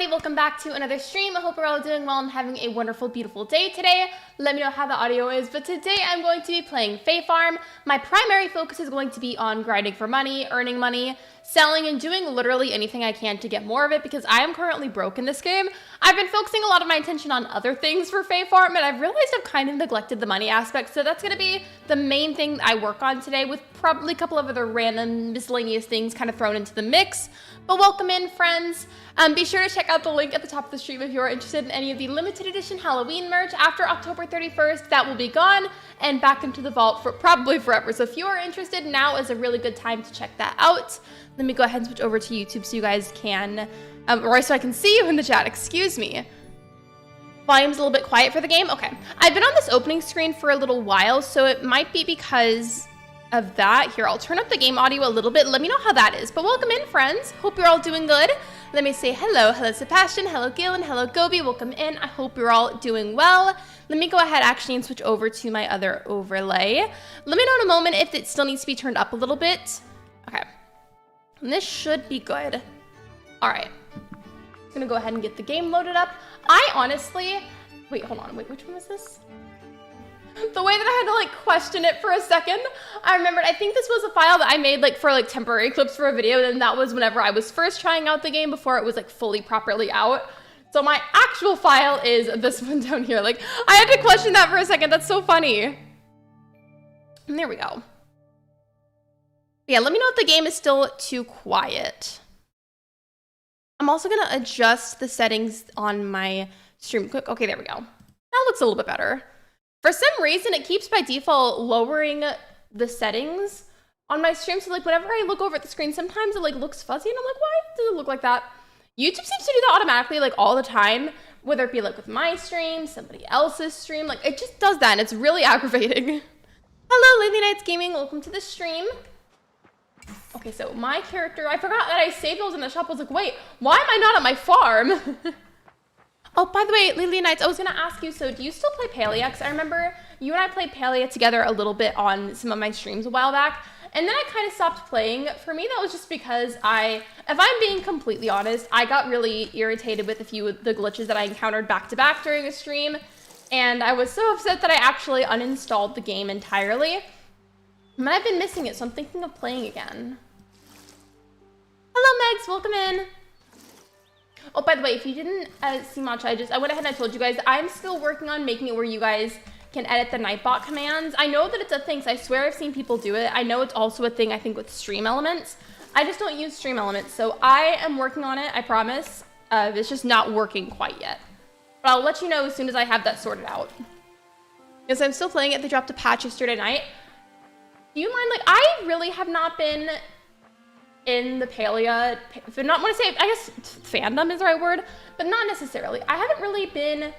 everybody, welcome back to another stream. I hope we're all doing well and having a wonderful, beautiful day today. Let me know how the audio is, but today I'm going to be playing Fae Farm. My primary focus is going to be on grinding for money, earning money, selling, and doing literally anything I can to get more of it because I am currently broke in this game. I've been focusing a lot of my attention on other things for Fae Farm, and I've realized I've kind of neglected the money aspect, so that's going to be the main thing I work on today, with probably a couple of other random miscellaneous things kind of thrown into the mix. But welcome in, friends. Be sure to check out the link at the top of the stream if you're interested in any of the limited edition Halloween merch. After October 31st, that will be gone and back into the vault for probably forever. So if you are interested, now is a really good time to check that out. Let me go ahead and switch over to YouTube so you guys can, or so I can see you in the chat, excuse me. Volume's a little bit quiet for the game? Okay. I've been on this opening screen for a little while, so it might be because of that. Here, I'll turn up the game audio a little bit. Let me know how that is. But welcome in, friends. Hope you're all doing good. Let me say hello. Hello, Sebastian. Hello, Galen. Hello, Gobi. Welcome in. I hope you're all doing well. Let me go ahead actually and switch over to my other overlay. Let me know in a moment if it still needs to be turned up a little bit. Okay. And this should be good. All right. I'm gonna go ahead and get the game loaded up. I honestly, wait, hold on. Wait, which one was this? The way that I had to like question it for a second, I remembered, I think this was a file that I made like for like temporary clips for a video, and that was whenever I was first trying out the game before it was like fully properly out. So my actual file is this one down here. Like, I had to question that for a second. That's so funny. And there we go. Yeah, let me know if the game is still too quiet. I'm also gonna adjust the settings on my stream quick. Okay, there we go. That looks a little bit better. For some reason, it keeps by default lowering the settings on my stream. So like whenever I look over at the screen, sometimes it like looks fuzzy and I'm like, why does it look like that? YouTube seems to do that automatically like all the time, whether it be like with my stream, somebody else's stream, like it just does that and it's really aggravating. Hello, Lady Nights Gaming, welcome to the stream. Okay, so my character, I forgot that I saved those in the shop. I was like, wait, why am I not at my farm? Oh, by the way, Lily Nights, I was gonna ask you, so do you still play Palia? Because I remember you and I played Palia together a little bit on some of my streams a while back, and then I kind of stopped playing. For me, that was just because if I'm being completely honest, I got really irritated with a few of the glitches that I encountered back to back during a stream, and I was so upset that I actually uninstalled the game entirely. But I've been missing it, so I'm thinking of playing again. Hello, Megs, welcome in. Oh, by the way, if you didn't see much, I went ahead and I told you guys, I'm still working on making it where you guys can edit the Nightbot commands. I know that it's a thing, so I swear I've seen people do it. I know it's also a thing, I think, with Stream Elements. I just don't use Stream Elements, so I am working on it, I promise. It's just not working quite yet. But I'll let you know as soon as I have that sorted out. Because I'm still playing it. They dropped a patch yesterday night. Do you mind, like, I really have not been in the Palia, not want to say, I guess fandom is the right word, but not necessarily. I haven't really been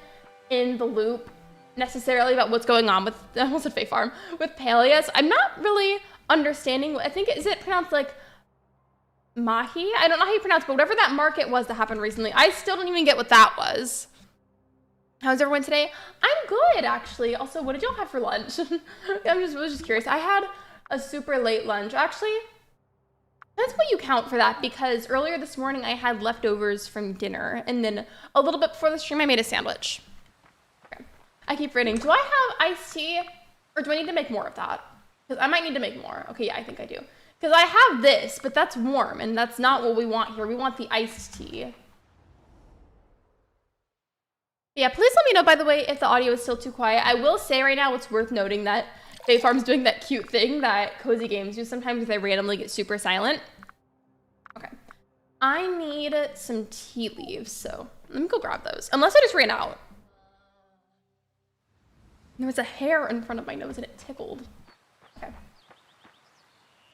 in the loop necessarily about what's going on with, I almost said Fae Farm, with Palia. So I'm not really understanding, I think, is it pronounced like Mahi? I don't know how you pronounce it, but whatever that market was that happened recently, I still don't even get what that was. How's everyone today? I'm good, actually. Also, what did y'all have for lunch? I was just curious. I had a super late lunch. Actually, that's what you count for that, because earlier this morning I had leftovers from dinner, and then a little bit before the stream I made a sandwich. Okay. I keep forgetting. Do I have iced tea, or do I need to make more of that? Because I might need to make more. Okay, yeah, I think I do. Because I have this, but that's warm, and that's not what we want here. We want the iced tea. Yeah, please let me know, by the way, if the audio is still too quiet. I will say right now, it's worth noting that Fae Farm's doing that cute thing that cozy games do sometimes if they randomly get super silent. Okay. I need some tea leaves, so let me go grab those. Unless I just ran out. There was a hair in front of my nose and it tickled. Okay.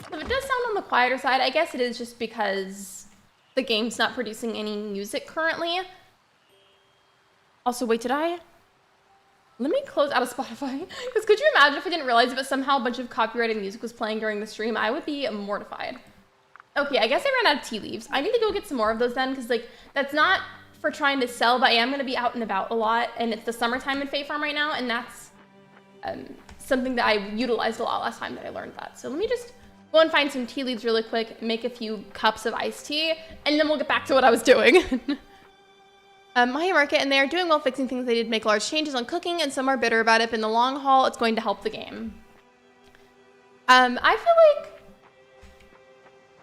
So if it does sound on the quieter side, I guess it is just because the game's not producing any music currently. Also, wait, did I? Let me close out of Spotify. Because could you imagine if I didn't realize if somehow a bunch of copyrighted music was playing during the stream? I would be mortified. Okay, I guess I ran out of tea leaves. I need to go get some more of those then, because like that's not for trying to sell, but I am going to be out and about a lot, and it's the summertime in Fae Farm right now, and that's something that I utilized a lot last time that I learned that. So let me just go and find some tea leaves really quick, make a few cups of iced tea, and then we'll get back to what I was doing. My market, and they are doing well fixing things they did make large changes on cooking, and some are bitter about it, but in the long haul, it's going to help the game. I feel like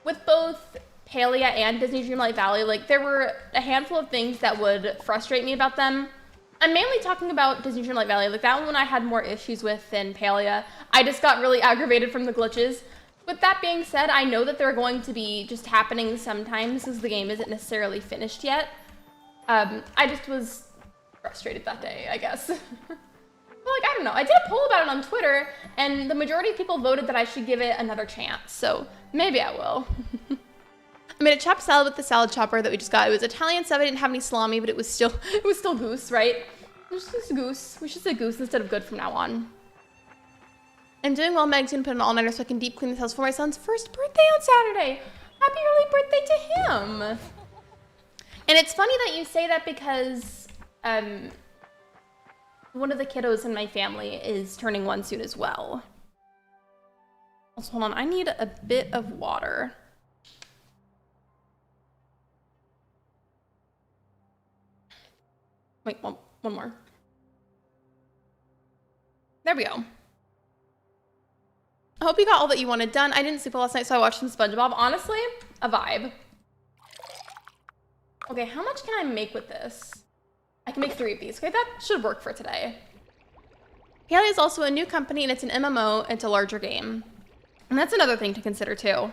with both Palia and Disney Dreamlight Valley, like there were a handful of things that would frustrate me about them. I'm mainly talking about Disney Dreamlight Valley. Like that one I had more issues with than Palia. I just got really aggravated from the glitches. With that being said, I know that they're going to be just happening sometimes because the game isn't necessarily finished yet. I just was frustrated that day, I guess. Well, like, I don't know. I did a poll about it on Twitter, and the majority of people voted that I should give it another chance, so maybe I will. I made a chopped salad with the salad chopper that we just got. It was Italian stuff. I didn't have any salami, but it was still goose, right? It was just goose. We should say goose instead of good from now on. I'm doing well. Meg's gonna put an all-nighter so I can deep clean this house for my son's first birthday on Saturday. Happy early birthday to him. And it's funny that you say that because one of the kiddos in my family is turning 1 soon as well. Also, hold on, I need a bit of water. Wait, one more. There we go. I hope you got all that you wanted done. I didn't sleep well last night, so I watched some SpongeBob. Honestly, a vibe. Okay, how much can I make with this? I can make 3 of these. Okay, that should work for today. Palia is also a new company, and it's an MMO. It's a larger game. And that's another thing to consider, too.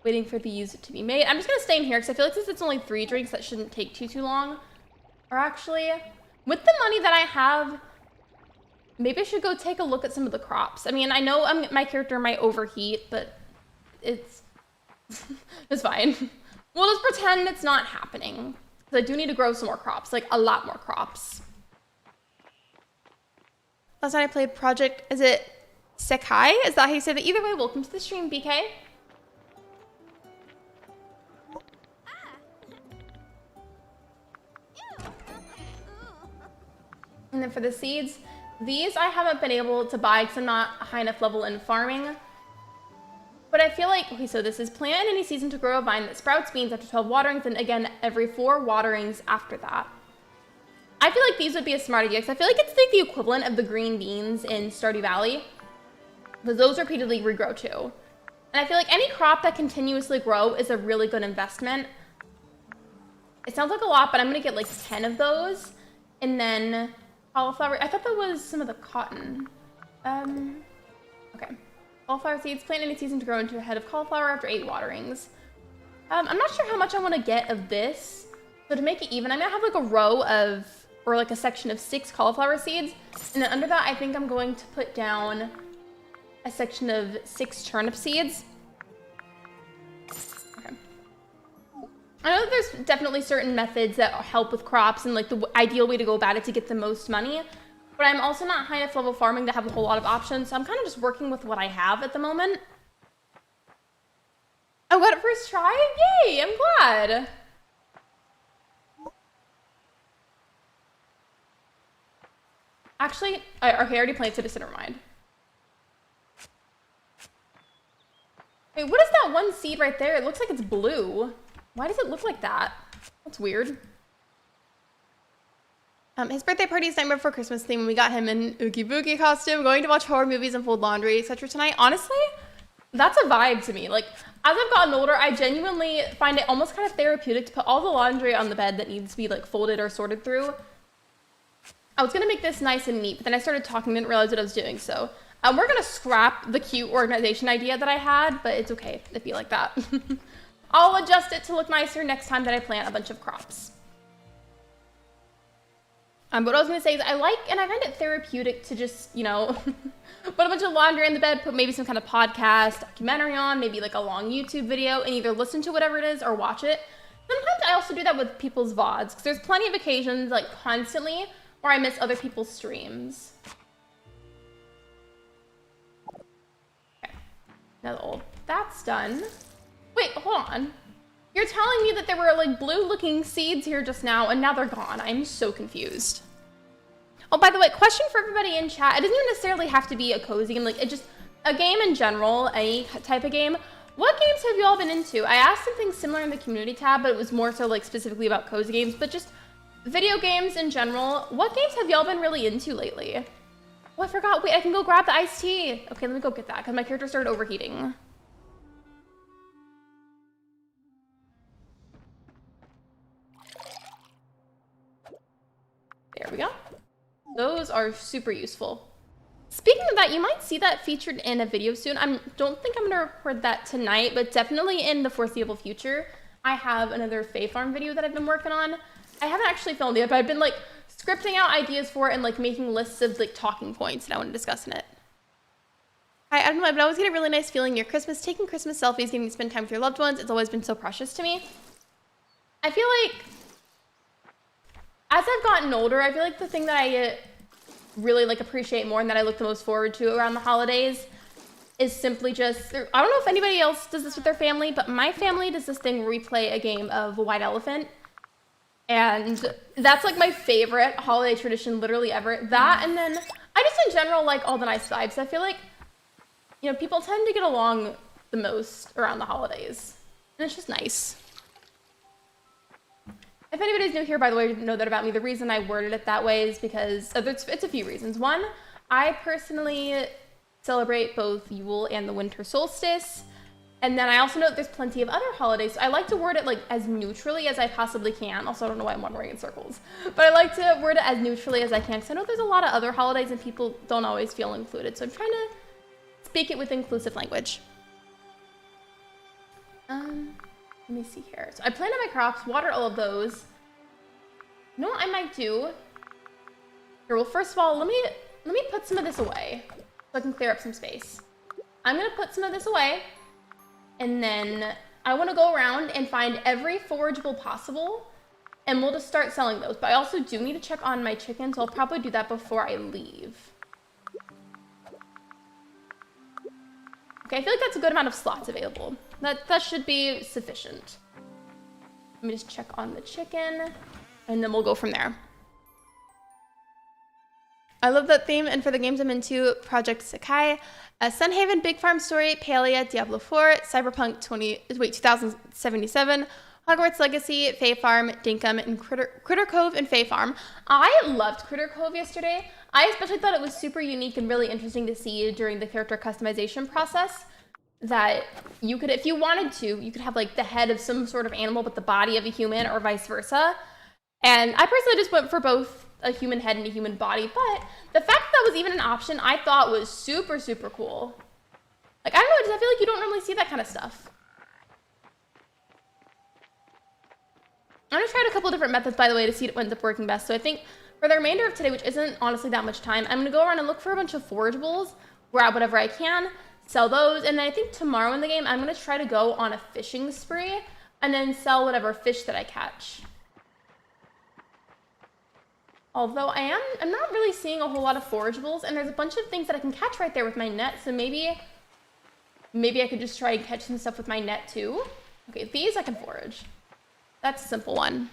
Waiting for the user to be made. I'm just going to stay in here, because I feel like since it's only 3 drinks, that shouldn't take too long. Or actually, with the money that I have, maybe I should go take a look at some of the crops. I mean, I know my character might overheat, but it's fine. We'll just pretend it's not happening. Because I do need to grow some more crops, like a lot more crops. Last night I played Project, is it Sekai? Is that how you say that? Either way, welcome to the stream, BK. And then for the seeds, these I haven't been able to buy because I'm not high enough level in farming. But I feel like, okay, so this is plant in any season to grow a vine that sprouts beans after 12 waterings, and again, every 4 waterings after that. I feel like these would be a smart idea, because I feel like it's like the equivalent of the green beans in Stardew Valley. Because those repeatedly regrow too. And I feel like any crop that continuously grow is a really good investment. It sounds like a lot, but I'm gonna get like 10 of those. And then cauliflower, I thought that was some of the cotton. Okay. Cauliflower seeds, plant any season to grow into a head of cauliflower after 8 waterings. I'm not sure how much I want to get of this. So to make it even, I'm going to have like a row of, or like a section of 6 cauliflower seeds. And then under that, I think I'm going to put down a section of 6 turnip seeds. Okay. I know that there's definitely certain methods that help with crops and like the ideal way to go about it to get the most money. But I'm also not high enough level farming to have a whole lot of options, so I'm kind of just working with what I have at the moment. I got it first try? Yay, I'm glad. Actually, okay, I already planted it, so never mind. Wait, what is that one seed right there? It looks like it's blue. Why does it look like that? That's weird. His birthday party is nightmare before Christmas theme, and we got him in Oogie Boogie costume, going to watch horror movies and fold laundry, etc. tonight. Honestly, that's a vibe to me. Like, as I've gotten older, I genuinely find it almost kind of therapeutic to put all the laundry on the bed that needs to be like folded or sorted through. I was gonna make this nice and neat, but then I started talking and didn't realize what I was doing, so we're gonna scrap the cute organization idea that I had, but it's okay if you like that. I'll adjust it to look nicer next time that I plant a bunch of crops. What I was going to say is I like, and I find it therapeutic to just, you know, put a bunch of laundry in the bed, put maybe some kind of podcast, documentary on, maybe like a long YouTube video, and either listen to whatever it is or watch it. Sometimes I also do that with people's VODs, because there's plenty of occasions, like constantly, where I miss other people's streams. Okay, now that's done. Wait, hold on. You're telling me that there were like blue looking seeds here just now and now they're gone. I'm so confused. Oh, by the way, question for everybody in chat. It doesn't even necessarily have to be a cozy game. Like, it just, a game in general, any type of game. What games have you all been into? I asked something similar in the community tab, but it was more so like specifically about cozy games, but just video games in general. What games have y'all been really into lately? Oh, I forgot. Wait, I can go grab the iced tea. Okay, let me go get that because my character started overheating. There we go. Those are super useful. Speaking of that, you might see that featured in a video soon. I don't think I'm gonna record that tonight, but definitely in the foreseeable future. I have another Fae Farm video that I've been working on. I haven't actually filmed it, but I've been like scripting out ideas for it and like making lists of like talking points that I want to discuss in it. I don't know, but I always get a really nice feeling near Christmas, taking Christmas selfies, getting to spend time with your loved ones. It's always been so precious to me. I feel like as I've gotten older, I feel like the thing that I really like appreciate more and that I look the most forward to around the holidays is simply just, I don't know if anybody else does this with their family, but my family does this thing where we play a game of White Elephant. And that's like my favorite holiday tradition literally ever. That, and then I just in general like all the nice vibes. I feel like, you know, people tend to get along the most around the holidays. And it's just nice. If anybody's new here, by the way, didn't know that about me, the reason I worded it that way is because it's a few reasons. One, I personally celebrate both Yule and the winter solstice. And then I also know that there's plenty of other holidays. So I like to word it like as neutrally as I possibly can. Also, I don't know why I'm wondering in circles. But I like to word it as neutrally as I can because I know there's a lot of other holidays and people don't always feel included. So I'm trying to speak it with inclusive language. Let me see here. So I planted my crops, water all of those. You know what I might do? Here, well, first of all, let me put some of this away so I can clear up some space. I'm gonna put some of this away, and then I want to go around and find every forageable possible, and we'll just start selling those. But I also do need to check on my chickens, so I'll probably do that before I leave. Okay, I feel like that's a good amount of slots available. That should be sufficient. Let me just check on the chicken, and then we'll go from there. I love that theme, and for the games I'm into, Project Sakai, Sunhaven, Big Farm Story, Palia, Diablo 4, Cyberpunk 2077, Hogwarts Legacy, Fae Farm, Dinkum, and Critter Cove and Fae Farm. I loved Critter Cove yesterday. I especially thought it was super unique and really interesting to see during the character customization process that you could, if you wanted to, you could have like the head of some sort of animal but the body of a human or vice versa. And I personally just went for both a human head and a human body, but the fact that was even an option I thought was super, super cool. Like, I don't know, I feel like you don't normally see that kind of stuff. I'm gonna try a couple different methods, by the way, to see what ends up working best. So I think for the remainder of today, which isn't honestly that much time, I'm gonna go around and look for a bunch of forageables, grab whatever I can, sell those, and then I think tomorrow in the game, I'm gonna try to go on a fishing spree and then sell whatever fish that I catch. Although I'm not really seeing a whole lot of forageables, and there's a bunch of things that I can catch right there with my net, so maybe I could just try and catch some stuff with my net too. Okay, these I can forage. That's a simple one.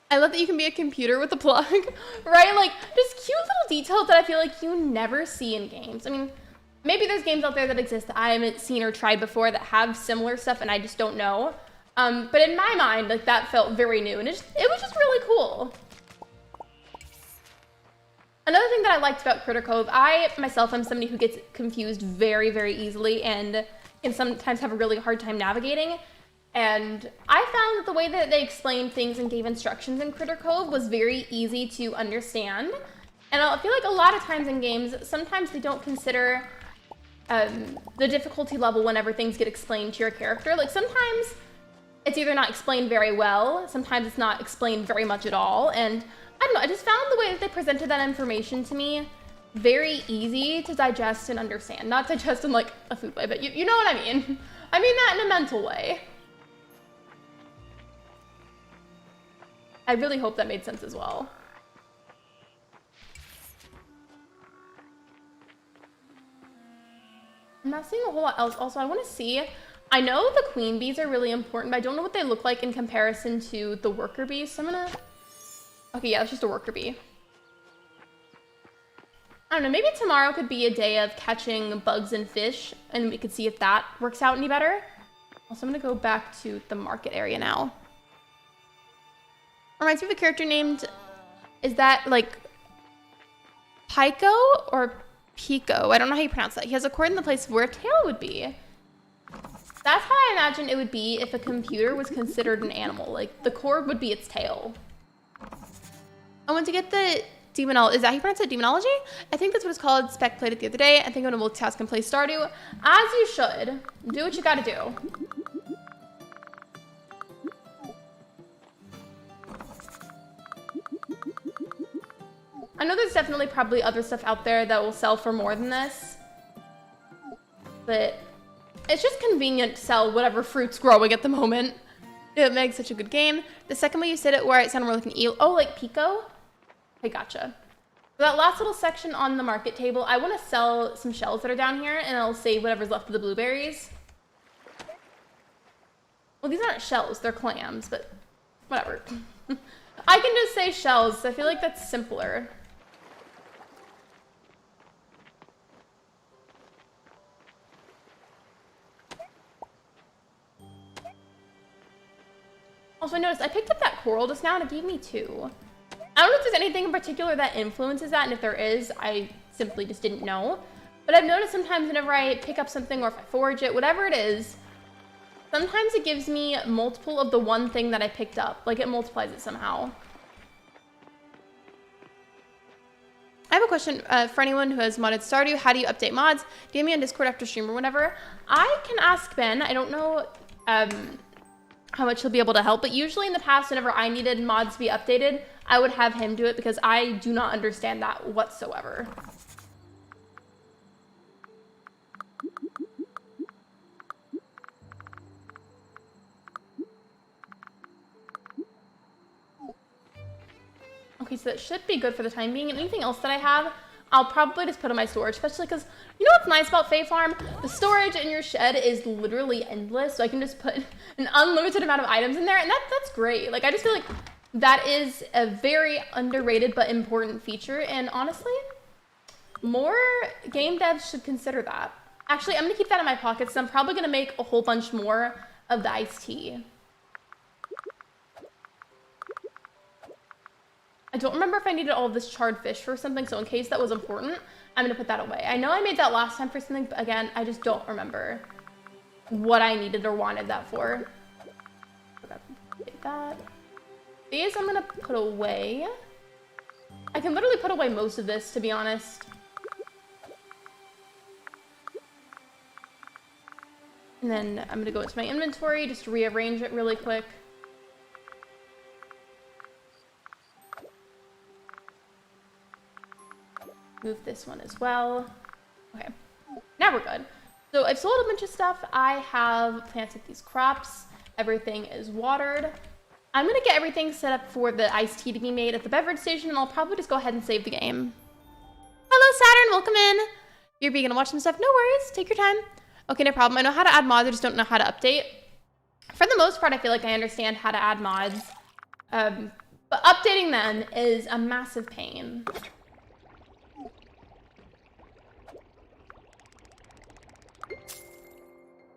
I love that you can be a computer with a plug, right? Like, just cute little details that I feel like you never see in games. I mean, maybe there's games out there that exist that I haven't seen or tried before that have similar stuff and I just don't know. But in my mind, like, that felt very new, and it was just really cool. Another thing that I liked about Critter Cove, I myself am somebody who gets confused very, very easily and can sometimes have a really hard time navigating. And I found that the way that they explained things and gave instructions in Critter Cove was very easy to understand. And I feel like a lot of times in games, sometimes they don't consider the difficulty level whenever things get explained to your character. Like, sometimes it's either not explained very well, sometimes it's not explained very much at all, and I don't know, I just found the way that they presented that information to me very easy to digest and understand. Not digest in like a food way, but you know what I mean. I mean that in a mental way. I really hope that made sense as well. I'm not seeing a whole lot else. Also, I want to see, I know the queen bees are really important, but I don't know what they look like in comparison to the worker bees, so I'm gonna, okay, yeah, it's just a worker bee. I don't know, maybe tomorrow could be a day of catching bugs and fish, and we could see if that works out any better. Also, I'm gonna go back to the market area now. Reminds me of a character named, is that like Pico or Pico? I don't know how you pronounce that. He has a cord in the place where a tail would be. That's how I imagine it would be if a computer was considered an animal. Like, the cord would be its tail. I want to get the demonology. Is that how you pronounce it? Demonology? I think that's what it's called. Spec played it the other day. I think I'm going to multitask and play Stardew. As you should. Do what you gotta do. I know there's definitely probably other stuff out there that will sell for more than this. But it's just convenient to sell whatever fruit's growing at the moment. It makes such a good game. The second way you said it, where it sounded more like an eel. Oh, like Pico? Okay, gotcha. For that last little section on the market table, I want to sell some shells that are down here, and I'll save whatever's left of the blueberries. Well, these aren't shells, they're clams, but whatever. I can just say shells, I feel like that's simpler. Also, I noticed I picked up that coral just now, and it gave me 2. I don't know if there's anything in particular that influences that, and if there is, I simply just didn't know. But I've noticed sometimes whenever I pick up something, or if I forage it, whatever it is, sometimes it gives me multiple of the one thing that I picked up. Like, it multiplies it somehow. I have a question for anyone who has modded Stardew. How do you update mods? DM me on Discord after stream or whatever. I can ask Ben. I don't know how much he'll be able to help, but usually in the past, whenever I needed mods to be updated, I would have him do it because I do not understand that whatsoever. Okay, so that should be good for the time being. And anything else that I have, I'll probably just put in my storage, especially because, you know what's nice about Fae Farm? The storage in your shed is literally endless, so I can just put an unlimited amount of items in there, and that's great. Like, I just feel like that is a very underrated but important feature, and honestly, more game devs should consider that. Actually, I'm gonna keep that in my pockets, so I'm probably gonna make a whole bunch more of the iced tea. I don't remember if I needed all of this charred fish for something, so in case that was important, I'm gonna put that away. I know I made that last time for something, but again, I just don't remember what I needed or wanted that for. Get that. These I'm gonna put away. I can literally put away most of this, to be honest. And then I'm gonna go into my inventory, just rearrange it really quick. Move this one as well. Okay, now we're good. So I've sold a bunch of stuff. I have planted these crops. Everything is watered. I'm gonna get everything set up for the iced tea to be made at the beverage station, and I'll probably just go ahead and save the game. Hello, Saturn, welcome in. You're gonna watch some stuff, no worries, take your time. Okay, no problem. I know how to add mods, I just don't know how to update. For the most part, I feel like I understand how to add mods, but updating them is a massive pain.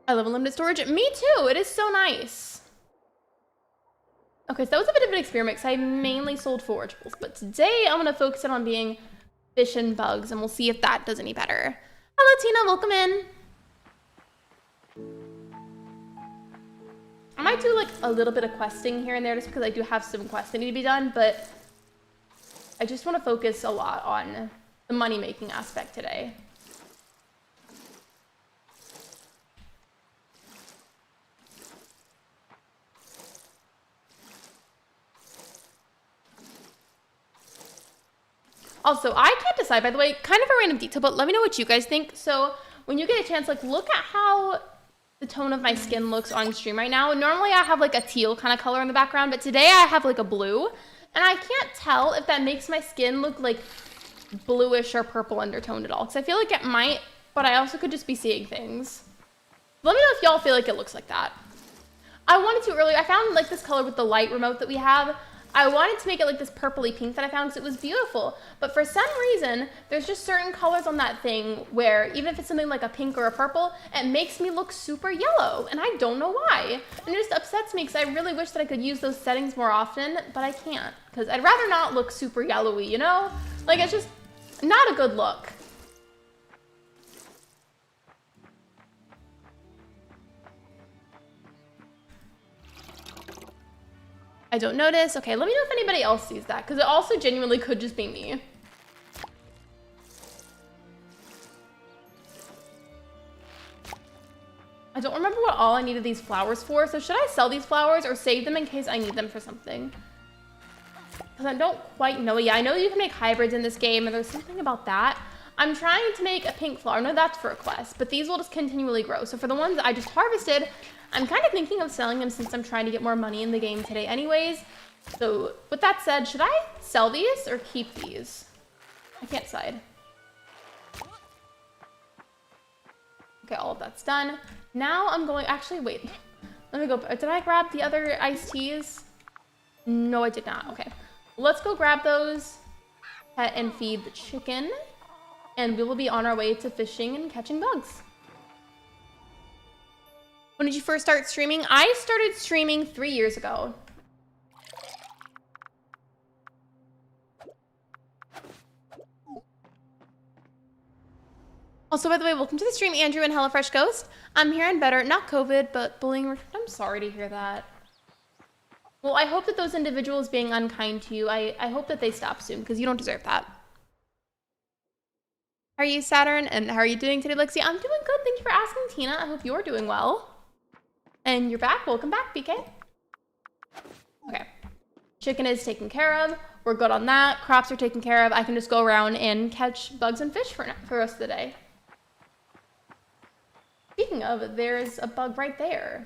I love unlimited storage. Me too. It is so nice. Okay, so that was a bit of an experiment because I mainly sold forageables, but today I'm going to focus it on being fish and bugs, and we'll see if that does any better. Hello, Tina. Welcome in. I might do like a little bit of questing here and there just because I do have some questing to be done, but I just want to focus a lot on the money-making aspect today. Also, I can't decide, by the way, kind of a random detail, but let me know what you guys think. So when you get a chance, like, look at how the tone of my skin looks on stream right now. Normally I have like a teal kind of color in the background, but today I have like a blue, and I can't tell if that makes my skin look like bluish or purple undertoned at all, because I feel like it might, but I also could just be seeing things. Let me know if y'all feel like it looks like that. I wanted to earlier, I found like this color with the light remote that we have. I wanted to make it like this purpley pink that I found because it was beautiful. But for some reason, there's just certain colors on that thing where even if it's something like a pink or a purple, it makes me look super yellow. And I don't know why. And it just upsets me because I really wish that I could use those settings more often, but I can't. Because I'd rather not look super yellowy, you know? Like, it's just not a good look. I don't notice. Okay, let me know if anybody else sees that, because it also genuinely could just be me. I don't remember what all I needed these flowers for, so should I sell these flowers or save them in case I need them for something? Because I don't quite know. Yeah, I know you can make hybrids in this game, and there's something about that. I'm trying to make a pink flower. No, that's for a quest, but these will just continually grow. So for the ones that I just harvested, I'm kind of thinking of selling them since I'm trying to get more money in the game today anyways. So with that said, should I sell these or keep these? I can't decide. Okay, all of that's done. Now I'm going, actually, wait. Let me go, did I grab the other iced teas? No, I did not. Okay, let's go grab those, pet and feed the chicken, and we will be on our way to fishing and catching bugs. When did you first start streaming? I started streaming 3 years ago. Also, by the way, welcome to the stream, Andrew and HelloFresh Ghost. I'm here and better, not COVID, but bullying. I'm sorry to hear that. Well, I hope that those individuals being unkind to you, I hope that they stop soon, because you don't deserve that. How are you, Saturn? And how are you doing today, Lexi? I'm doing good. Thank you for asking, Tina. I hope you're doing well. And you're back. Welcome back, BK. Okay. Chicken is taken care of. We're good on that. Crops are taken care of. I can just go around and catch bugs and fish for the rest of the day. Speaking of, there's a bug right there.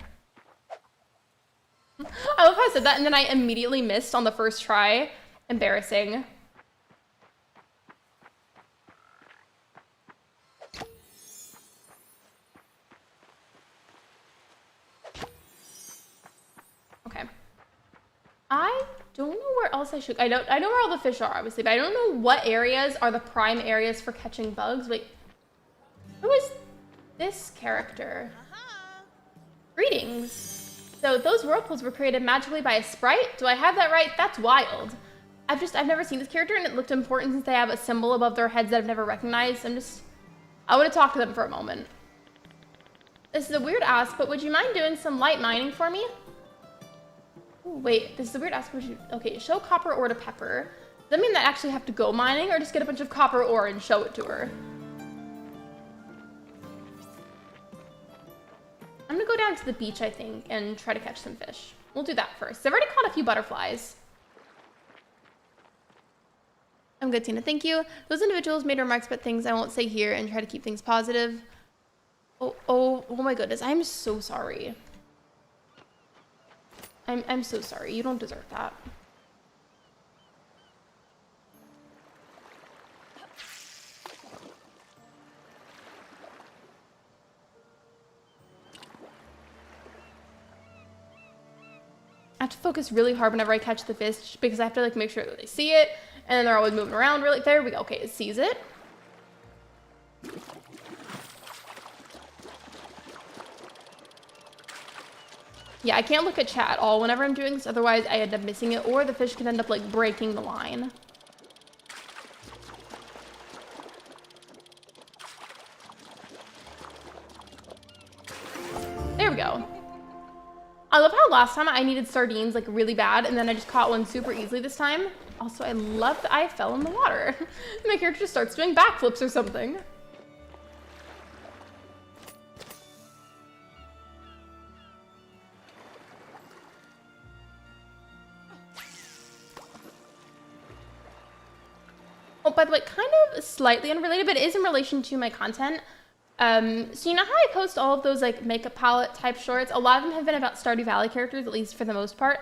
I love how I said that and then I immediately missed on the first try. Embarrassing. Okay. I don't know where else I should. I know where all the fish are, obviously, but I don't know what areas are the prime areas for catching bugs. Wait, who is this character? Greetings. So those whirlpools were created magically by a sprite? Do I have that right? That's wild. I've never seen this character and it looked important since they have a symbol above their heads that I've never recognized. I want to talk to them for a moment. This is a weird ask, but would you mind doing some light mining for me? Ooh, wait, this is a weird ask. Okay, show copper ore to Pepper. Does that mean that I actually have to go mining or just get a bunch of copper ore and show it to her? I'm gonna go down to the beach, I think, and try to catch some fish. We'll do that first. I've already caught a few butterflies. I'm good, Tina. Thank you. Those individuals made remarks about things I won't say here and try to keep things positive. Oh my goodness. I'm so sorry. I'm so sorry. You don't deserve that. I have to focus really hard whenever I catch the fish because I have to like make sure that they see it, and then they're always moving around really. There we go. Okay, it sees it. Yeah, I can't look at chat at all whenever I'm doing this, otherwise I end up missing it, or the fish can end up like breaking the line. There we go. I love how last time I needed sardines like really bad and then I just caught one super easily this time. Also, I love that I fell in the water. My character just starts doing backflips or something. Oh, by the way, kind of slightly unrelated, but it is in relation to my content. So you know how I post all of those like makeup palette type shorts? A lot of them have been about Stardew Valley characters, at least for the most part.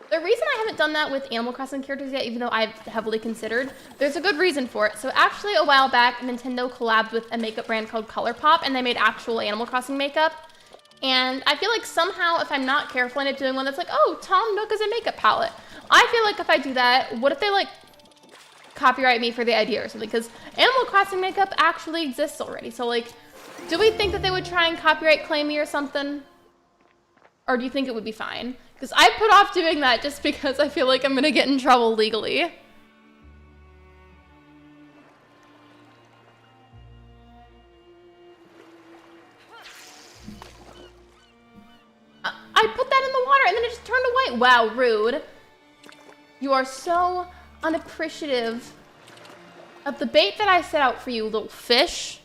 The reason I haven't done that with Animal Crossing characters yet, even though I've heavily considered, there's a good reason for it. So actually a while back, Nintendo collabed with a makeup brand called ColourPop, and they made actual Animal Crossing makeup. And I feel like somehow if I'm not careful and I'm doing one that's like, oh, Tom Nook is a makeup palette, I feel like if I do that, what if they like copyright me for the idea or something? Because Animal Crossing makeup actually exists already. So like, do we think that they would try and copyright claim me or something? Or do you think it would be fine? Because I put off doing that just because I feel like I'm gonna get in trouble legally. I put that in the water and then it just turned white. Wow, rude. You are so unappreciative of the bait that I set out for you, little fish.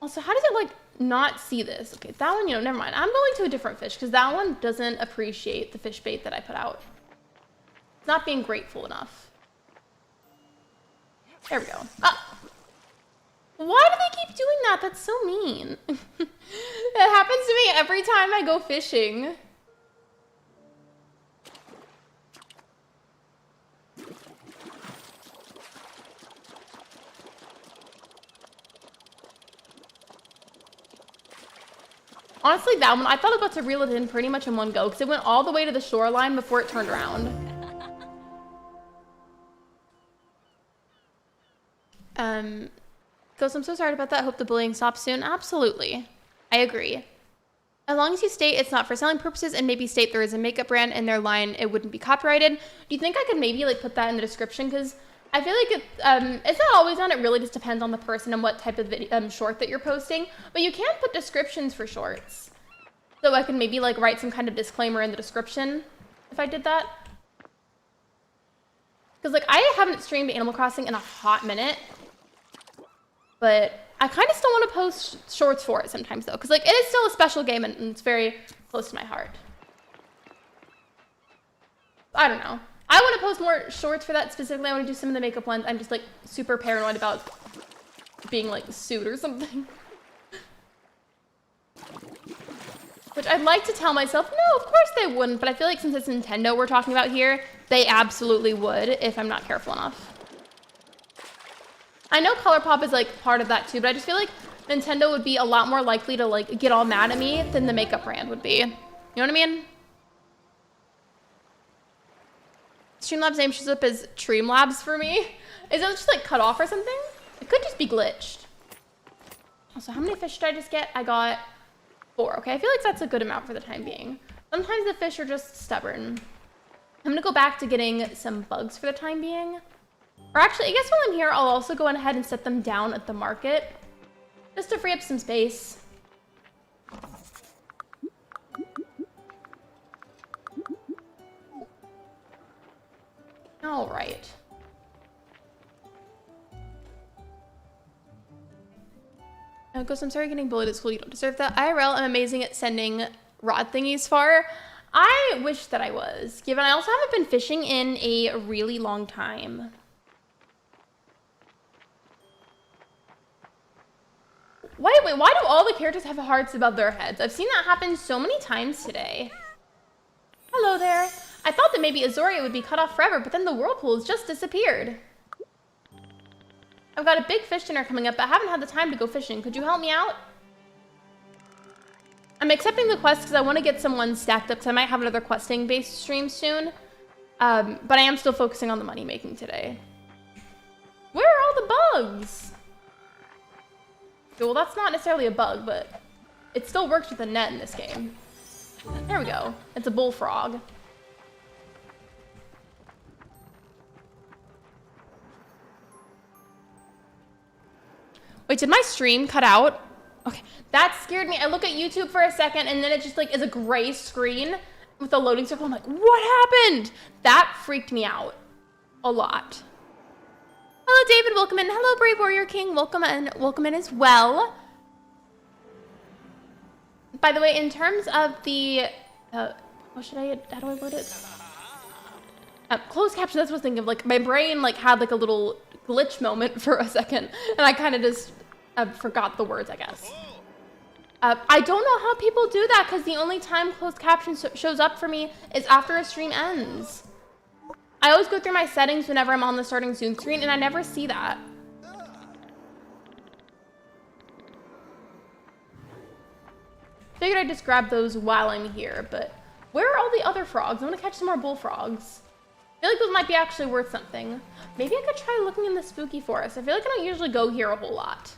Also, how does it like not see this? Okay, that one, you know, never mind. I'm going to a different fish because that one doesn't appreciate the fish bait that I put out. It's not being grateful enough. There we go. Ah. Why do they keep doing that? That's so mean. It happens to me every time I go fishing. Honestly, that one, I thought about to reel it in pretty much in one go because it went all the way to the shoreline before it turned around. Ghost, I'm so sorry about that. I hope the bullying stops soon. Absolutely. I agree. As long as you state it's not for selling purposes and maybe state there is a makeup brand in their line, it wouldn't be copyrighted. Do you think I could maybe like put that in the description? Because I feel like it's not always on. It really just depends on the person and what type of video, short that you're posting. But you can put descriptions for shorts. So I can maybe like write some kind of disclaimer in the description if I did that. Because like I haven't streamed Animal Crossing in a hot minute. But I kind of still want to post shorts for it sometimes though. Because like it is still a special game and it's very close to my heart. I don't know. I want to post more shorts for that specifically. I want to do some of the makeup ones. I'm just like super paranoid about being like sued or something. Which I'd like to tell myself, no, of course they wouldn't. But I feel like since it's Nintendo we're talking about here, they absolutely would if I'm not careful enough. I know ColourPop is like part of that too, but I just feel like Nintendo would be a lot more likely to like get all mad at me than the makeup brand would be. You know what I mean? Streamlabs name shows up as Streamlabs for me. Is it just like cut off or something? It could just be glitched. Also, how many fish did I just get? I got 4. Okay, I feel like that's a good amount for the time being. Sometimes the fish are just stubborn. I'm gonna go back to getting some bugs for the time being. Or actually, I guess while I'm here, I'll also go ahead and set them down at the market. Just to free up some space. All right. Ghost, I'm sorry getting bullied at school. You don't deserve that. IRL, I'm amazing at sending rod thingies far. I wish that I was, given I also haven't been fishing in a really long time. Wait, why do all the characters have hearts above their heads? I've seen that happen so many times today. Hello there. I thought that maybe Azoria would be cut off forever, but then the whirlpools just disappeared. I've got a big fish dinner coming up, but I haven't had the time to go fishing. Could you help me out? I'm accepting the quest because I want to get someone stacked up because I might have another questing-based stream soon. But I am still focusing on the money making today. Where are all the bugs? Well, that's not necessarily a bug, but it still works with a net in this game. There we go. It's a bullfrog. Wait, did my stream cut out? Okay, that scared me. I look at YouTube for a second and then it just like is a gray screen with a loading circle. I'm like, what happened? That freaked me out a lot. Hello, David. Welcome in. Hello, Brave Warrior King. Welcome in as well. By the way, in terms of the, how do I load it? Closed caption, that's what I was thinking of. Like, my brain, like, had, like, a little glitch moment for a second. And I kind of just forgot the words, I guess. I don't know how people do that, because the only time closed caption shows up for me is after a stream ends. I always go through my settings whenever I'm on the starting Zoom screen, and I never see that. Figured I'd just grab those while I'm here, but Where are all the other frogs? I want to catch some more bullfrogs. I feel like those might be actually worth something. Maybe I could try looking in the spooky forest. I feel like I don't usually go here a whole lot.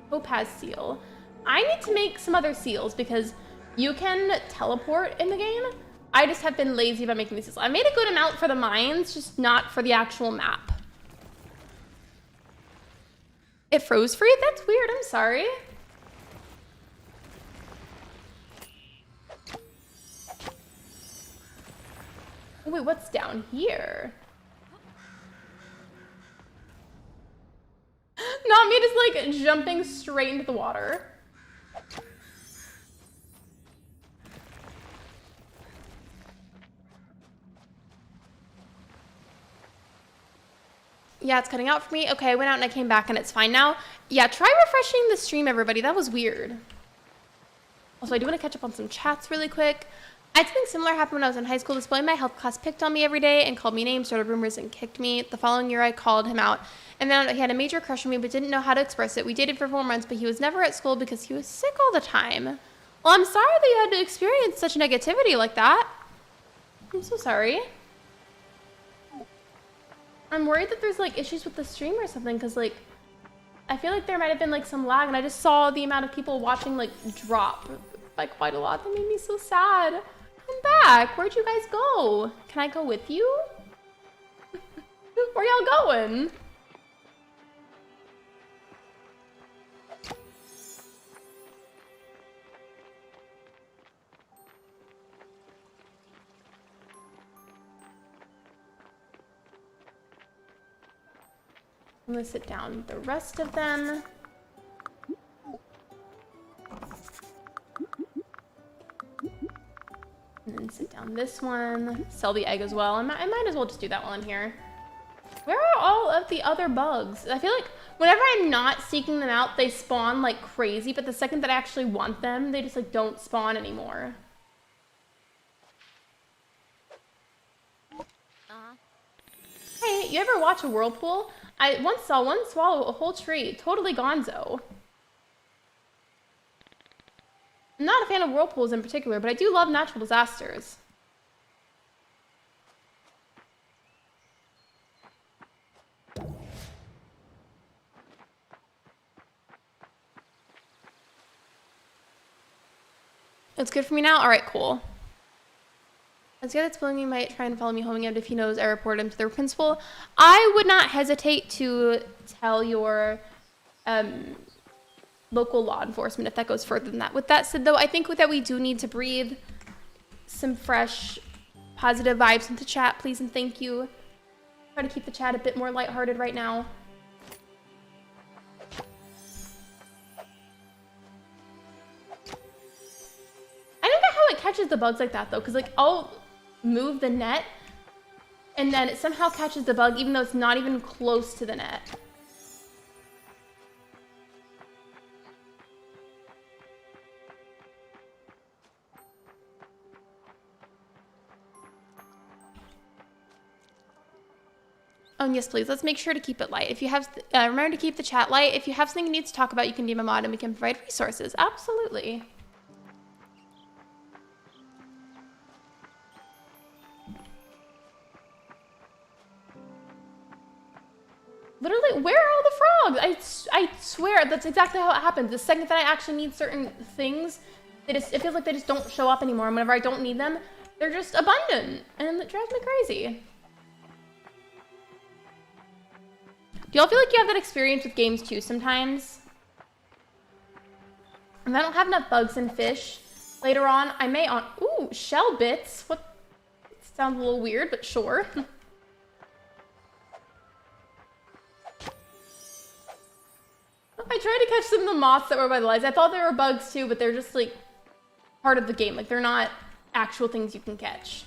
Topaz seal. I need to make some other seals because you can teleport in the game. I just have been lazy about making these seals. I made a good amount for the mines, just not for the actual map. It froze for you? That's weird, I'm sorry. Oh, wait, what's down here? Not me just like jumping straight into the water. Yeah, it's cutting out for me. Okay, I went out and I came back and it's fine now. Yeah, try refreshing the stream, everybody. That was weird. Also, I do want to catch up on some chats really quick. I had something similar happen when I was in high school. This boy in my health class picked on me every day and called me names, started rumors, and kicked me. The following year, I called him out. And then he had a major crush on me, but didn't know how to express it. We dated for 4 months, but he was never at school because he was sick all the time. Well, I'm sorry that you had to experience such negativity like that. I'm so sorry. I'm worried that there's like issues with the stream or something, because like I feel like there might have been like some lag, and I just saw the amount of people watching like drop by quite a lot. That made me so sad. Come back. Where'd you guys go? Can I go with you? Where y'all going? I'm gonna sit down the rest of them. And then sit down this one. Sell the egg as well. I might as well just do that while I'm here. Where are all of the other bugs? I feel like whenever I'm not seeking them out, they spawn like crazy, but the second that I actually want them, they just like don't spawn anymore. Hey, you ever watch a whirlpool? I once saw one swallow a whole tree. Totally gonzo. I'm not a fan of whirlpools in particular, but I do love natural disasters. It's good for me now? Alright, cool. As guy that's following me might try and follow me home again, but if he knows I report him to the principal. I would not hesitate to tell your local law enforcement if that goes further than that. With that said, though, I think that we do need to breathe some fresh, positive vibes into chat, please and thank you. Try to keep the chat a bit more lighthearted right now. I don't know how it catches the bugs like that, though, because, like, I'll move the net, and then it somehow catches the bug, even though it's not even close to the net. Oh, and yes, please. Let's make sure to keep it light. If you have, remember to keep the chat light. If you have something you need to talk about, you can DM a mod and we can provide resources. Absolutely. Literally, where are all the frogs? I swear that's exactly how it happens. The second that I actually need certain things, it feels like they just don't show up anymore. And whenever I don't need them, they're just abundant. And it drives me crazy. Do y'all feel like you have that experience with games too sometimes? If I don't have enough bugs and fish later on, I may on... Ooh, shell bits. What? It sounds a little weird, but sure. I tried to catch some of the moths that were by the lights. I thought they were bugs too, but they're just like part of the game. Like they're not actual things you can catch.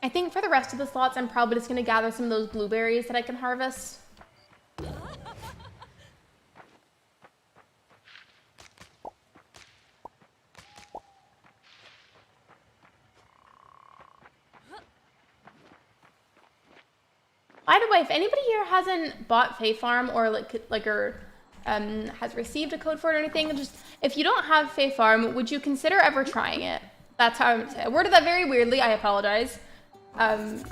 I think for the rest of the slots, I'm probably just gonna gather some of those blueberries that I can harvest. By the way, if anybody here hasn't bought Fae Farm or has received a code for it or anything, just if you don't have Fae Farm, would you consider ever trying it? That's how I'm gonna say it. I worded that very weirdly. I apologize. I was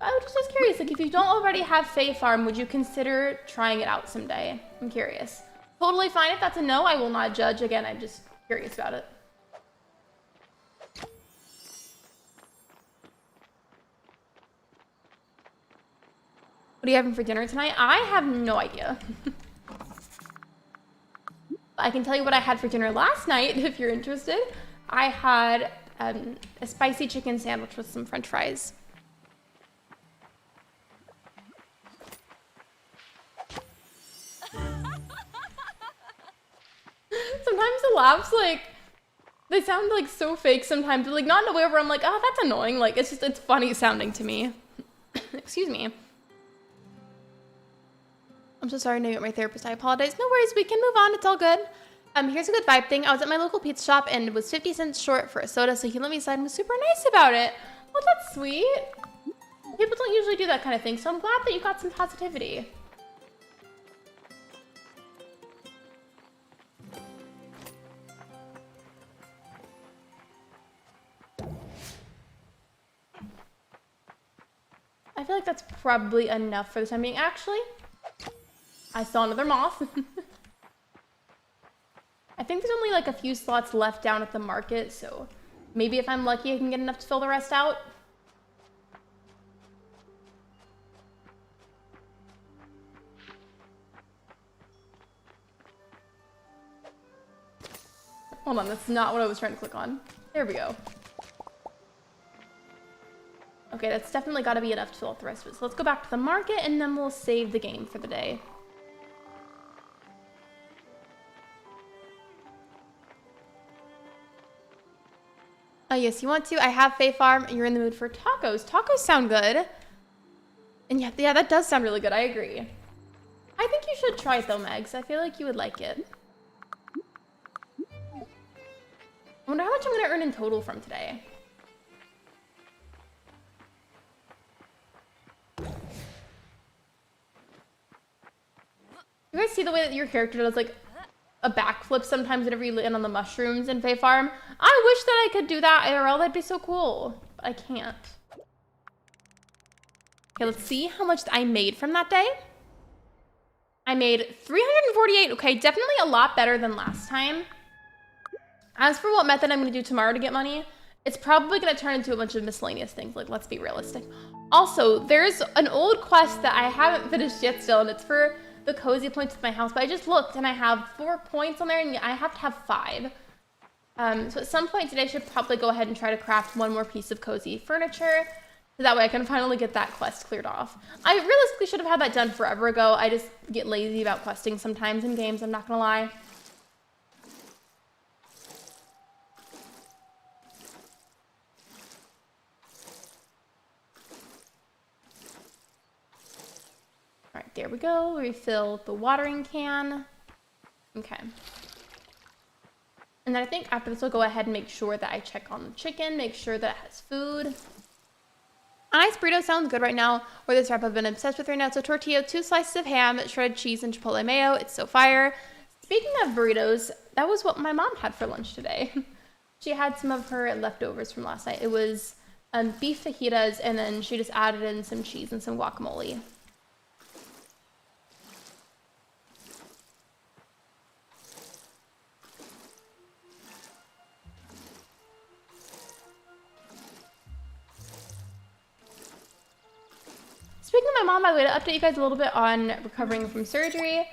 just curious, like if you don't already have Fae Farm, would you consider trying it out someday? I'm curious. Totally fine if that's a no. I will not judge. Again, I'm just curious about it. What are you having for dinner tonight? I have no idea. I can tell you what I had for dinner last night, if you're interested. I had a spicy chicken sandwich with some French fries. Sometimes the laughs, like, they sound like so fake sometimes, but like not in a way where I'm like, oh, that's annoying. Like, it's just, it's funny sounding to me. Excuse me. I'm so sorry, no, you're my therapist. I apologize. No worries, we can move on. It's all good. Here's a good vibe thing. I was at my local pizza shop and it was 50 cents short for a soda, so he let me inside and was super nice about it. Well, that's sweet. People don't usually do that kind of thing, so I'm glad that you got some positivity. I feel like that's probably enough for the time being. Actually, I saw another moth. I think there's only like a few slots left down at the market, so maybe if I'm lucky I can get enough to fill the rest out. Hold on, that's not what I was trying to click on. There we go. Okay, that's definitely got to be enough to fill out the rest of it. So let's go back to the market and then we'll save the game for the day. Oh, yes, you want to? I have Fae Farm. You're in the mood for tacos. Tacos sound good. And yeah, that does sound really good. I agree. I think you should try it though, Megs. I feel like you would like it. I wonder how much I'm going to earn in total from today. You guys see the way that your character does like a backflip sometimes whenever you land on the mushrooms in Fae Farm? I wish that I could do that IRL. That'd be so cool. But I can't. Okay, let's see how much I made from that day. I made 348. Okay, definitely a lot better than last time. As for what method I'm going to do tomorrow to get money, it's probably going to turn into a bunch of miscellaneous things. Like, let's be realistic. Also, there's an old quest that I haven't finished yet still, and it's for the cozy points of my house, but I just looked and I have 4 points on there and I have to have 5. So at some point today I should probably go ahead and try to craft one more piece of cozy furniture, so that way I can finally get that quest cleared off. I realistically should have had that done forever ago. I just get lazy about questing sometimes in games, I'm not gonna lie. All right, there we go. Refill the watering can. Okay. And then I think after this, I'll go ahead and make sure that I check on the chicken, make sure that it has food. A nice burrito sounds good right now, or this wrap I've been obsessed with right now. So tortilla, 2 slices of ham, shredded cheese, and chipotle mayo. It's so fire. Speaking of burritos, that was what my mom had for lunch today. She had some of her leftovers from last night. It was beef fajitas, and then she just added in some cheese and some guacamole. Speaking of my mom, I would update you guys a little bit on recovering from surgery.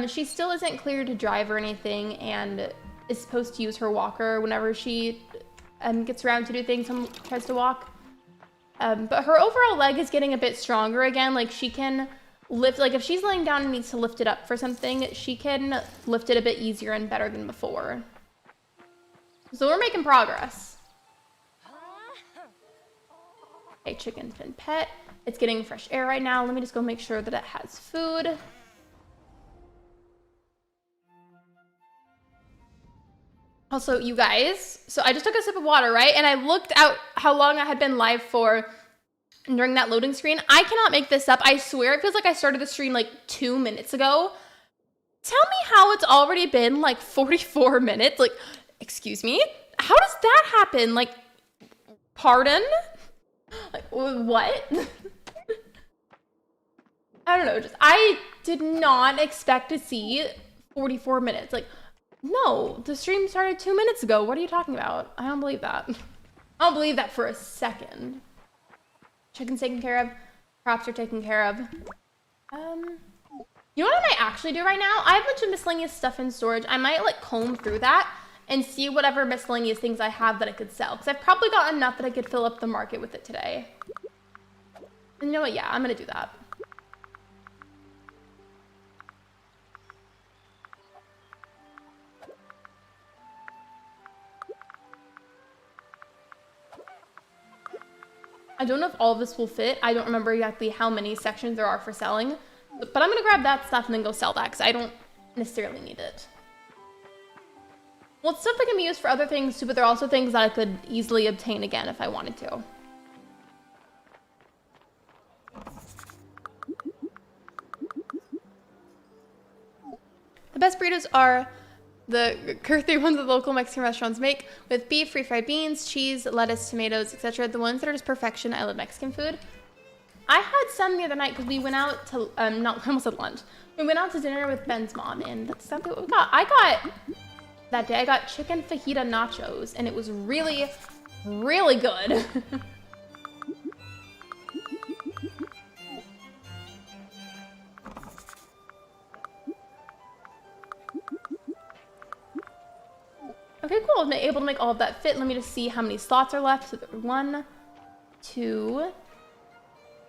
She still isn't cleared to drive or anything and is supposed to use her walker whenever she gets around to do things and tries to walk. But her overall leg is getting a bit stronger again. Like she can lift, like if she's laying down and needs to lift it up for something, she can lift it a bit easier and better than before. So we're making progress. Okay, chicken's been pet. It's getting fresh air right now. Let me just go make sure that it has food. Also, you guys, so I just took a sip of water, right? And I looked out how long I had been live for. during that loading screen. I cannot make this up. I swear it feels like I started the stream like 2 minutes ago. Tell me how it's already been like 44 minutes. Like, excuse me? How does that happen? Like, pardon? Like, what? I don't know. Just I did not expect to see 44 minutes. Like, no, the stream started 2 minutes ago. What are you talking about? I don't believe that. I don't believe that for a second. Chicken's taken care of. Crops are taken care of. You know what I might actually do right now? I have a bunch of miscellaneous stuff in storage. I might like comb through that and see whatever miscellaneous things I have that I could sell. Because I've probably got enough that I could fill up the market with it today. And you know what? Yeah, I'm going to do that. I don't know if all of this will fit. I don't remember exactly how many sections there are for selling. But I'm going to grab that stuff and then go sell that because I don't necessarily need it. Well, it's stuff that can be used for other things too, but there are also things that I could easily obtain again if I wanted to. The best burritos are the curry ones that local Mexican restaurants make with beef, refried beans, cheese, lettuce, tomatoes, etc. The ones that are just perfection. I love Mexican food. I had some the other night because we went out to, I almost said lunch. We went out to dinner with Ben's mom and that's exactly what we got. That day I got chicken fajita nachos and it was really, really good. Okay, cool. I'm able to make all of that fit. Let me just see how many slots are left. So 1, 2,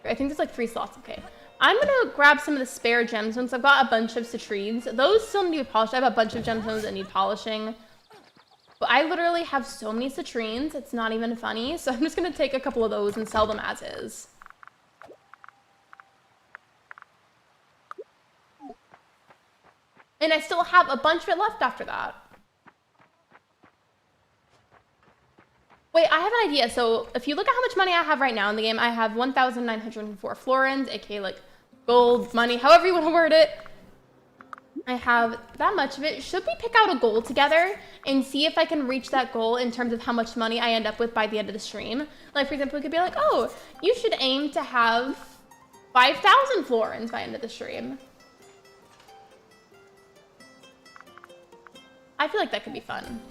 I think there's like 3 slots. Okay. I'm gonna grab some of the spare gemstones. I've got a bunch of citrines. Those still need to be polished. I have a bunch of gemstones that need polishing. But I literally have so many citrines, it's not even funny. So I'm just gonna take a couple of those and sell them as is. And I still have a bunch of it left after that. Wait, I have an idea. So if you look at how much money I have right now in the game, I have 1,904 florins, aka like gold, money, however you want to word it. I have that much of it. Should we pick out a goal together and see if I can reach that goal in terms of how much money I end up with by the end of the stream? Like, for example, we could be like, oh, you should aim to have 5,000 florins by the end of the stream. I feel like that could be fun.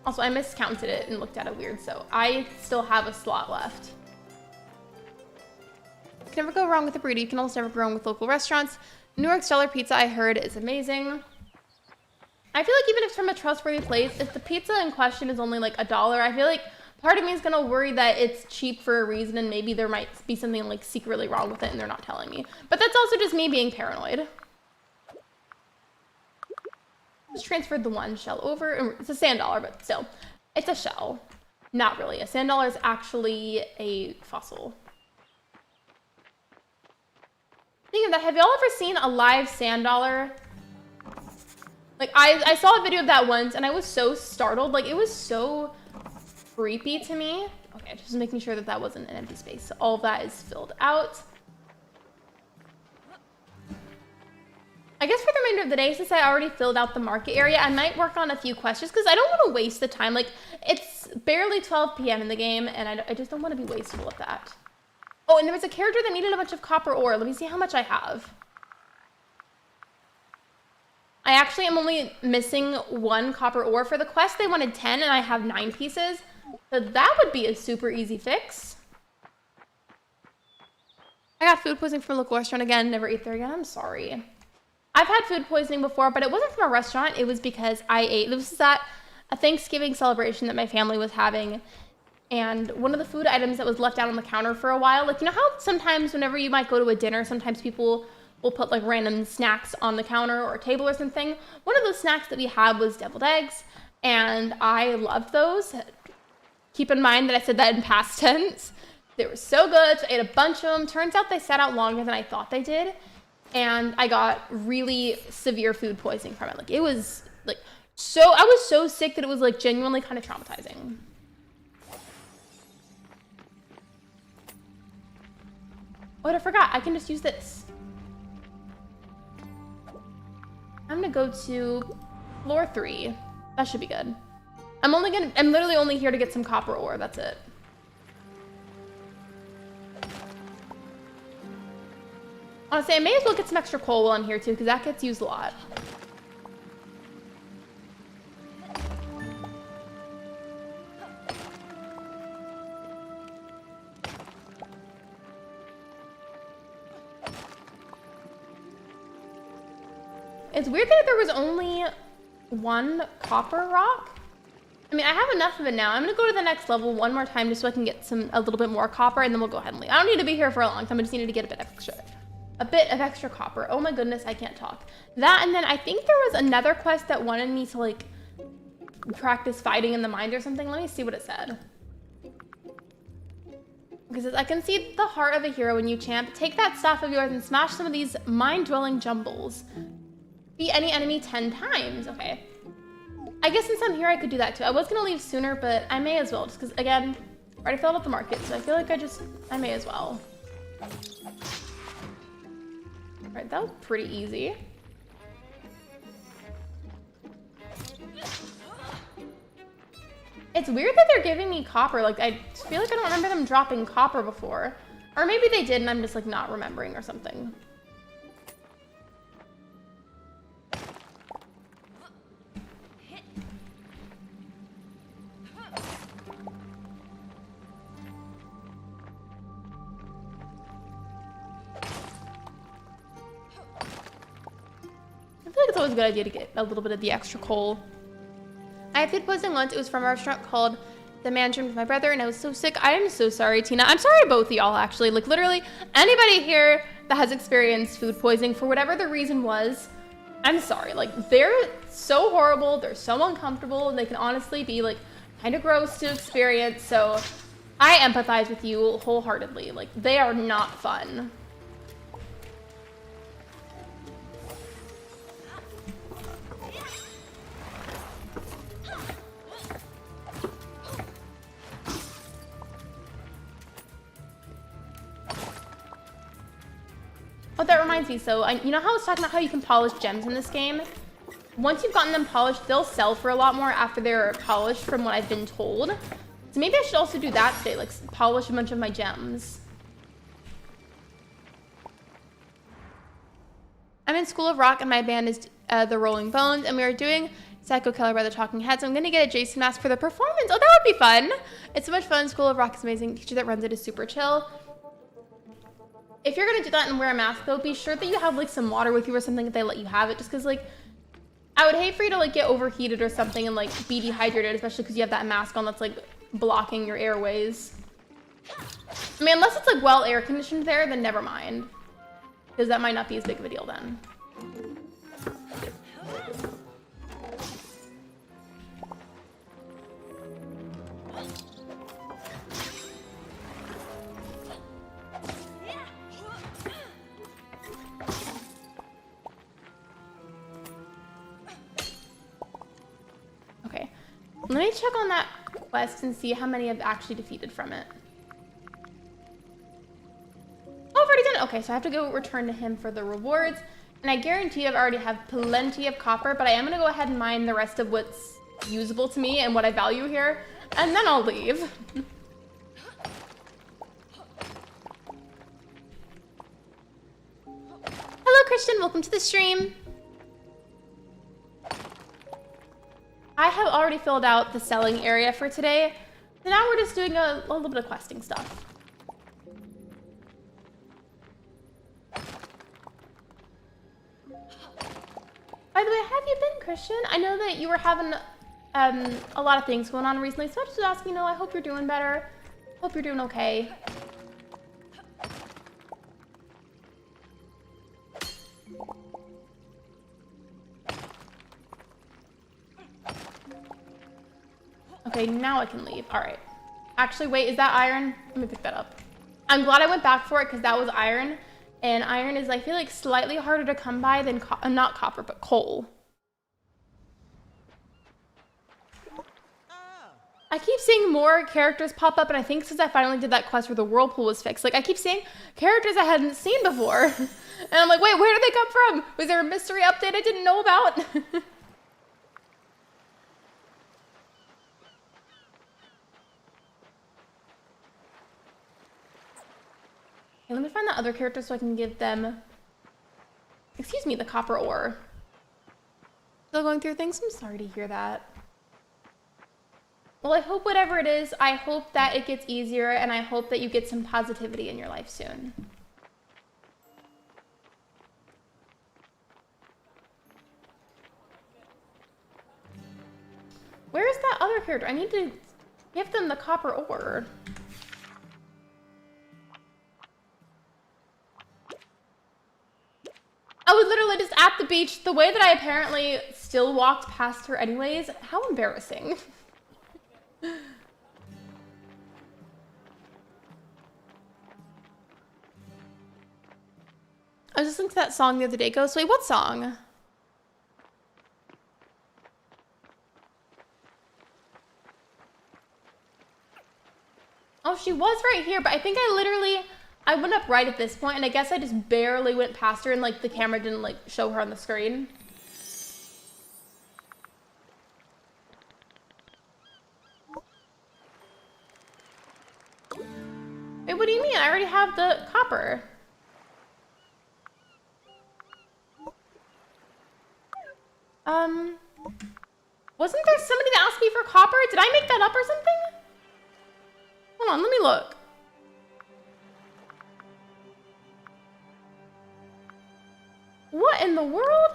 Also, I miscounted it and looked at it weird, so I still have a slot left. You can never go wrong with a burrito. You can also never go wrong with local restaurants. New York Stellar Pizza, I heard, is amazing. I feel like even if it's from a trustworthy place, if the pizza in question is only like $1, I feel like part of me is gonna worry that it's cheap for a reason and maybe there might be something like secretly wrong with it and they're not telling me. But that's also just me being paranoid. Just transferred the 1 shell over. It's a sand dollar, but still, it's a shell. Not really. A sand dollar is actually a fossil. Speaking of that, have y'all ever seen a live sand dollar? Like, I saw a video of that once, and I was so startled. Like, it was so creepy to me. Okay, just making sure that that wasn't an empty space. So all of that is filled out. I guess for the remainder of the day, since I already filled out the market area, I might work on a few quests because I don't want to waste the time. Like, it's barely 12 p.m. in the game, and I just don't want to be wasteful of that. Oh, and there was a character that needed a bunch of copper ore. Let me see how much I have. I actually am only missing 1 copper ore for the quest. They wanted 10, and I have 9 pieces. So that would be a super easy fix. I got food poisoning from a local restaurant again. Never eat there again. I'm sorry. I've had food poisoning before, but it wasn't from a restaurant. It was because I ate. This was at a Thanksgiving celebration that my family was having. And one of the food items that was left out on the counter for a while, like, you know how sometimes whenever you might go to a dinner, sometimes people will put like random snacks on the counter or a table or something. One of those snacks that we had was deviled eggs, and I loved those. Keep in mind that I said that in past tense. They were so good, so I ate a bunch of them. Turns out they sat out longer than I thought they did. And I got really severe food poisoning from it. Like, it was like I was so sick that it was like genuinely kind of traumatizing. Oh, I forgot. I can just use this. I'm gonna go to floor 3. That should be good. I'm literally only here to get some copper ore. That's it. Honestly, I may as well get some extra coal while I'm here too, because that gets used a lot. It's weird that there was only 1 copper rock. I mean, I have enough of it now. I'm gonna go to the next level one more time just so I can get a little bit more copper, and then we'll go ahead and leave. I don't need to be here for a long time. I just needed to get a bit of extra copper. Oh my goodness, I can't talk. That, and then I think there was another quest that wanted me to like practice fighting in the mines or something. Let me see what it said. Because I can see the heart of a hero when you champ. Take that staff of yours and smash some of these mine-dwelling jumbles. Beat any enemy 10 times. Okay. I guess since I'm here, I could do that too. I was gonna leave sooner, but I may as well, just because, again, I already filled up the market, so I feel like I may as well. Alright, that was pretty easy. It's weird that they're giving me copper. Like, I feel like I don't remember them dropping copper before. Or maybe they did and I'm just, like, not remembering or something. I feel like it's always a good idea to get a little bit of the extra coal. I had food poisoning once. It was from a restaurant called The Mandarin with my brother, and I was so sick. I am so sorry, Tina. I'm sorry to both of y'all, actually. Like, literally, anybody here that has experienced food poisoning, for whatever the reason was, I'm sorry. Like, they're so horrible. They're so uncomfortable, and they can honestly be, like, kind of gross to experience. So I empathize with you wholeheartedly. Like, they are not fun. Oh, that reminds me. So, you know how I was talking about how you can polish gems in this game? Once you've gotten them polished, they'll sell for a lot more after they're polished, from what I've been told. So maybe I should also do that today, like polish a bunch of my gems. I'm in School of Rock, and my band is the Rolling Bones, and we are doing Psycho Killer by the Talking Heads. So I'm gonna get a Jason mask for the performance. Oh, that would be fun. It's so much fun. School of Rock is amazing. The teacher that runs it is super chill. If you're gonna do that and wear a mask, though, be sure that you have like some water with you or something if they let you have it, just because like I would hate for you to like get overheated or something and like be dehydrated, especially because you have that mask on that's like blocking your airways. I mean, unless it's like well air conditioned there, then never mind, because that might not be as big of a deal then. Let me check on that quest and see how many I've actually defeated from it. Oh, I've already done it. Okay, so I have to go return to him for the rewards. And I guarantee I've already have plenty of copper, but I am going to go ahead and mine the rest of what's usable to me and what I value here. And then I'll leave. Hello, Christian. Welcome to the stream. I have already filled out the selling area for today. So now we're just doing a little bit of questing stuff. By the way, how have you been, Christian? I know that you were having a lot of things going on recently, so I just was asking, you know, I hope you're doing better. Hope you're doing okay. Okay, now I can leave. All right. Actually, wait, is that iron? Let me pick that up. I'm glad I went back for it because that was iron. And iron is, I feel like, slightly harder to come by than, not copper, but coal. I keep seeing more characters pop up, and I think since I finally did that quest where the whirlpool was fixed, like I keep seeing characters I hadn't seen before. And I'm like, wait, where did they come from? Was there a mystery update I didn't know about? Okay, let me find the other character so I can give them, excuse me, the copper ore. Still going through things? I'm sorry to hear that. Well, I hope whatever it is, I hope that it gets easier, and I hope that you get some positivity in your life soon. Where is that other character? I need to give them the copper ore. I was literally just at the beach, the way that I apparently still walked past her anyways. How embarrassing. I was listening to that song the other day. Ghost, wait, what song? Oh, she was right here, but I think I went up right at this point, and I guess I just barely went past her, and like the camera didn't like show her on the screen. Wait, what do you mean? I already have the copper. Wasn't there somebody that asked me for copper? Did I make that up or something? Hold on, let me look. What in the world?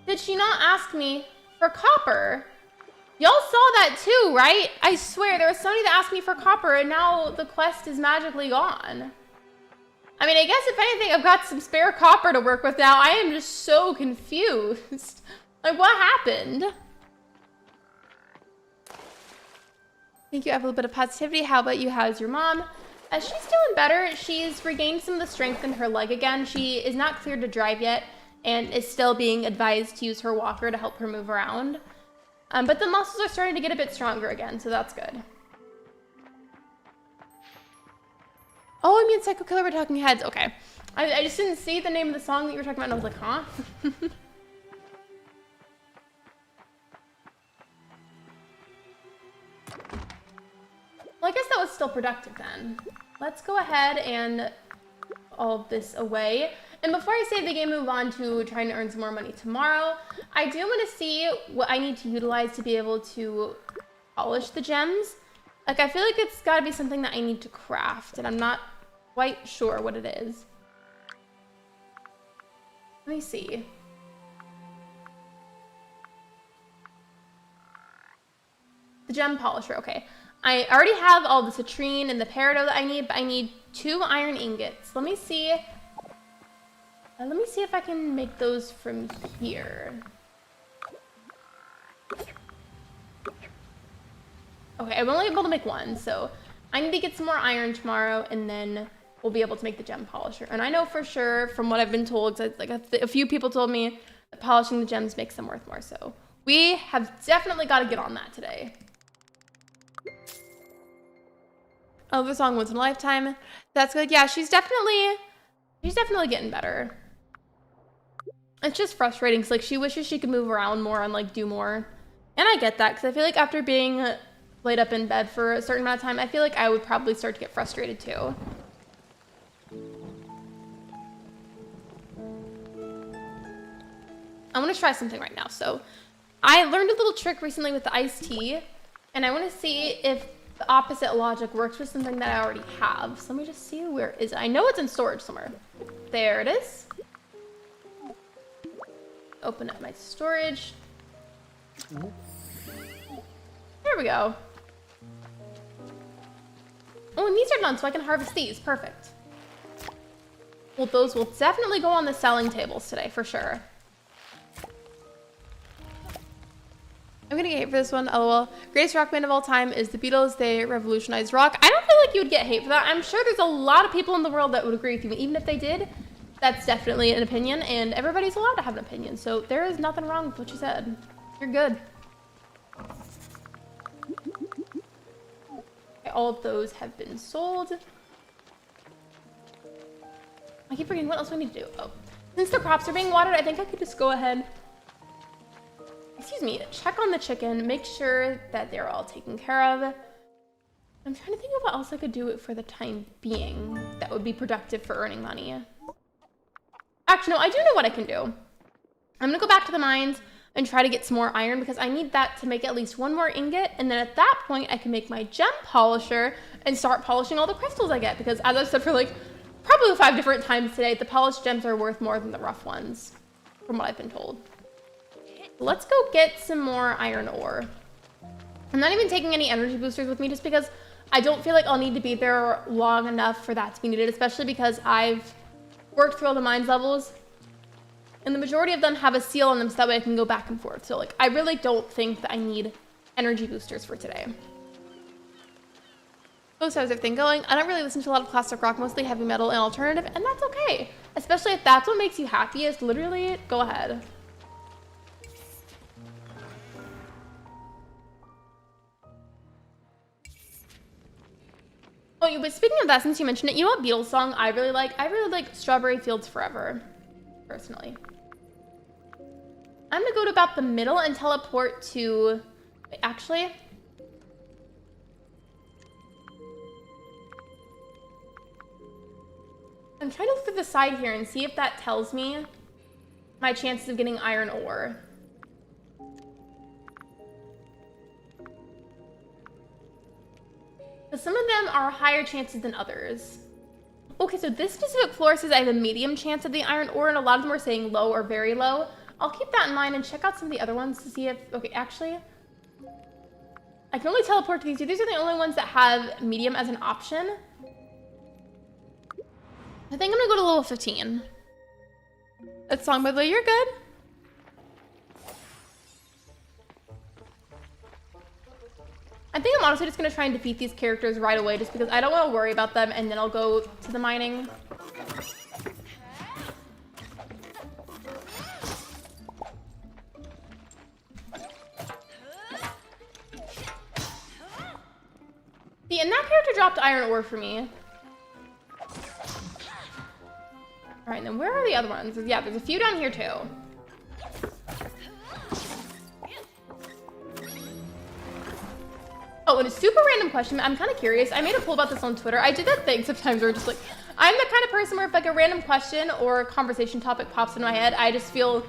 Did she not ask me for copper? Y'all saw that too, right? I swear, there was somebody that asked me for copper and now the quest is magically gone. I mean, I guess if anything, I've got some spare copper to work with now. I am just so confused. Like, what happened? Thank you. I have a little bit of positivity. How about you? How's your mom? She's doing better. She's regained some of the strength in her leg again. She is not cleared to drive yet and is still being advised to use her walker to help her move around. But the muscles are starting to get a bit stronger again, so that's good. Oh, I mean Psycho Killer, we're talking heads. Okay. I just didn't see the name of the song that you were talking about, and I was like, huh? Well, I guess that was still productive then. Let's go ahead and all this away. And before I save the game, move on to trying to earn some more money tomorrow, I do want to see what I need to utilize to be able to polish the gems. Like, I feel like it's got to be something that I need to craft, and I'm not quite sure what it is. Let me see. The gem polisher, okay. I already have all the citrine and the peridot that I need, but I need 2 iron ingots. Let me see if I can make those from here. Okay, I'm only able to make 1, so I need to get some more iron tomorrow, and then we'll be able to make the gem polisher. And I know for sure, from what I've been told, like a few people told me that polishing the gems makes them worth more, so we have definitely got to get on that today. Oh, the song Once in a Lifetime. That's good. Yeah, she's definitely getting better. It's just frustrating because like she wishes she could move around more and like do more. And I get that because I feel like after being laid up in bed for a certain amount of time, I feel like I would probably start to get frustrated too. I want to try something right now. So I learned a little trick recently with the iced tea, and I want to see if the opposite logic works with something that I already have. So let me just see, where is it? I know it's in storage somewhere. There it is. Open up my storage. There we go. Oh, and these are done, so I can harvest these. Perfect. Well, those will definitely go on the selling tables today, for sure. I'm gonna get hate for this one, lol. Greatest rock band of all time is the Beatles. They revolutionized rock. I don't feel like you would get hate for that. I'm sure there's a lot of people in the world that would agree with you. Even if they did, that's definitely an opinion, and everybody's allowed to have an opinion. So there is nothing wrong with what you said. You're good. Okay, all of those have been sold. I keep forgetting what else we need to do. Oh, since the crops are being watered, I think I could just go ahead. Excuse me, check on the chicken, make sure that they're all taken care of. I'm trying to think of what else I could do for the time being that would be productive for earning money. Actually, no, I do know what I can do. I'm gonna go back to the mines and try to get some more iron because I need that to make at least one more ingot. And then at that point, I can make my gem polisher and start polishing all the crystals I get. Because as I've said for like probably 5 different times today, the polished gems are worth more than the rough ones, from what I've been told. Let's go get some more iron ore. I'm not even taking any energy boosters with me just because I don't feel like I'll need to be there long enough for that to be needed, especially because I've worked through all the mines levels and the majority of them have a seal on them so that way I can go back and forth. So like, I really don't think that I need energy boosters for today. So how's everything going? I don't really listen to a lot of classic rock, mostly heavy metal and alternative, and that's okay. Especially if that's what makes you happiest, literally, go ahead. Oh, but speaking of that, since you mentioned it, you know what Beatles song I really like? I really like Strawberry Fields Forever, personally. I'm gonna go to about the middle and teleport to, wait, actually, I'm trying to look to the side here and see if that tells me my chances of getting iron ore. Because some of them are higher chances than others. Okay, so this specific floor says I have a medium chance of the iron ore, and a lot of them are saying low or very low. I'll keep that in mind and check out some of the other ones to see if, okay, actually, I can only teleport to these two. These are the only ones that have medium as an option. I think I'm gonna go to level 15. That song, by the way, you're good. I think I'm honestly just gonna try and defeat these characters right away just because I don't want to worry about them and then I'll go to the mining. See, and that character dropped iron ore for me. All right, then where are the other ones? Yeah, there's a few down here too. Oh, and a super random question. I'm kind of curious. I made a poll about this on Twitter. I do that thing sometimes where just like, I'm the kind of person where if like a random question or a conversation topic pops in my head, I just feel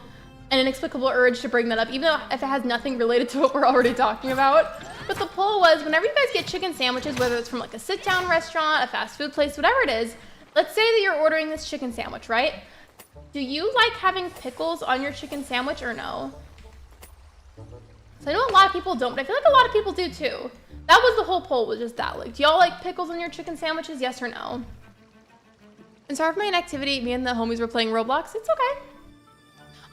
an inexplicable urge to bring that up, even though if it has nothing related to what we're already talking about. But the poll was, whenever you guys get chicken sandwiches, whether it's from like a sit-down restaurant, a fast food place, whatever it is, let's say that you're ordering this chicken sandwich, right? Do you like having pickles on your chicken sandwich or no? So I know a lot of people don't, but I feel like a lot of people do too. That was the whole poll, was just that. Like, do y'all like pickles on your chicken sandwiches? Yes or no? And sorry for my inactivity. Me and the homies were playing Roblox. It's okay.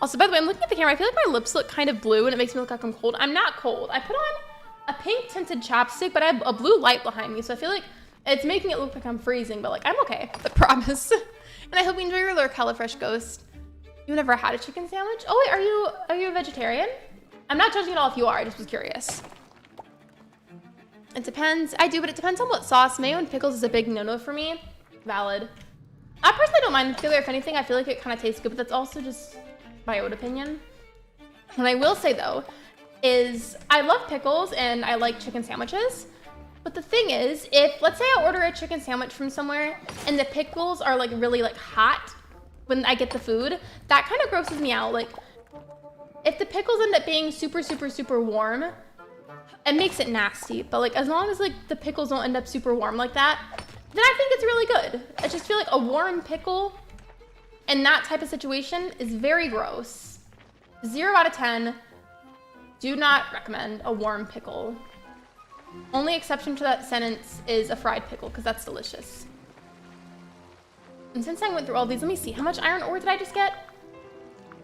Also, by the way, I'm looking at the camera. I feel like my lips look kind of blue and it makes me look like I'm cold. I'm not cold. I put on a pink tinted chapstick, but I have a blue light behind me. So I feel like it's making it look like I'm freezing, but like, I'm okay. I promise. And I hope you enjoy your lurk, HelloFresh Ghost. You've never had a chicken sandwich? Oh wait, are you a vegetarian? I'm not judging at all if you are. I just was curious. It depends. I do, but it depends on what sauce. Mayo and pickles is a big no-no for me. Valid. I personally don't mind filler. If anything, I feel like it kind of tastes good, but that's also just my own opinion. What I will say though is I love pickles and I like chicken sandwiches. But the thing is, if let's say I order a chicken sandwich from somewhere and the pickles are like really like hot when I get the food, that kind of grosses me out. Like if the pickles end up being super, super, super warm, it makes it nasty. But like as long as like the pickles don't end up super warm like that, then I think it's really good. I just feel like a warm pickle in that type of situation is very gross. 0 out of 10. Do not recommend a warm pickle. Only exception to that sentence is a fried pickle, because that's delicious. And since I went through all these, let me see. How much iron ore did I just get?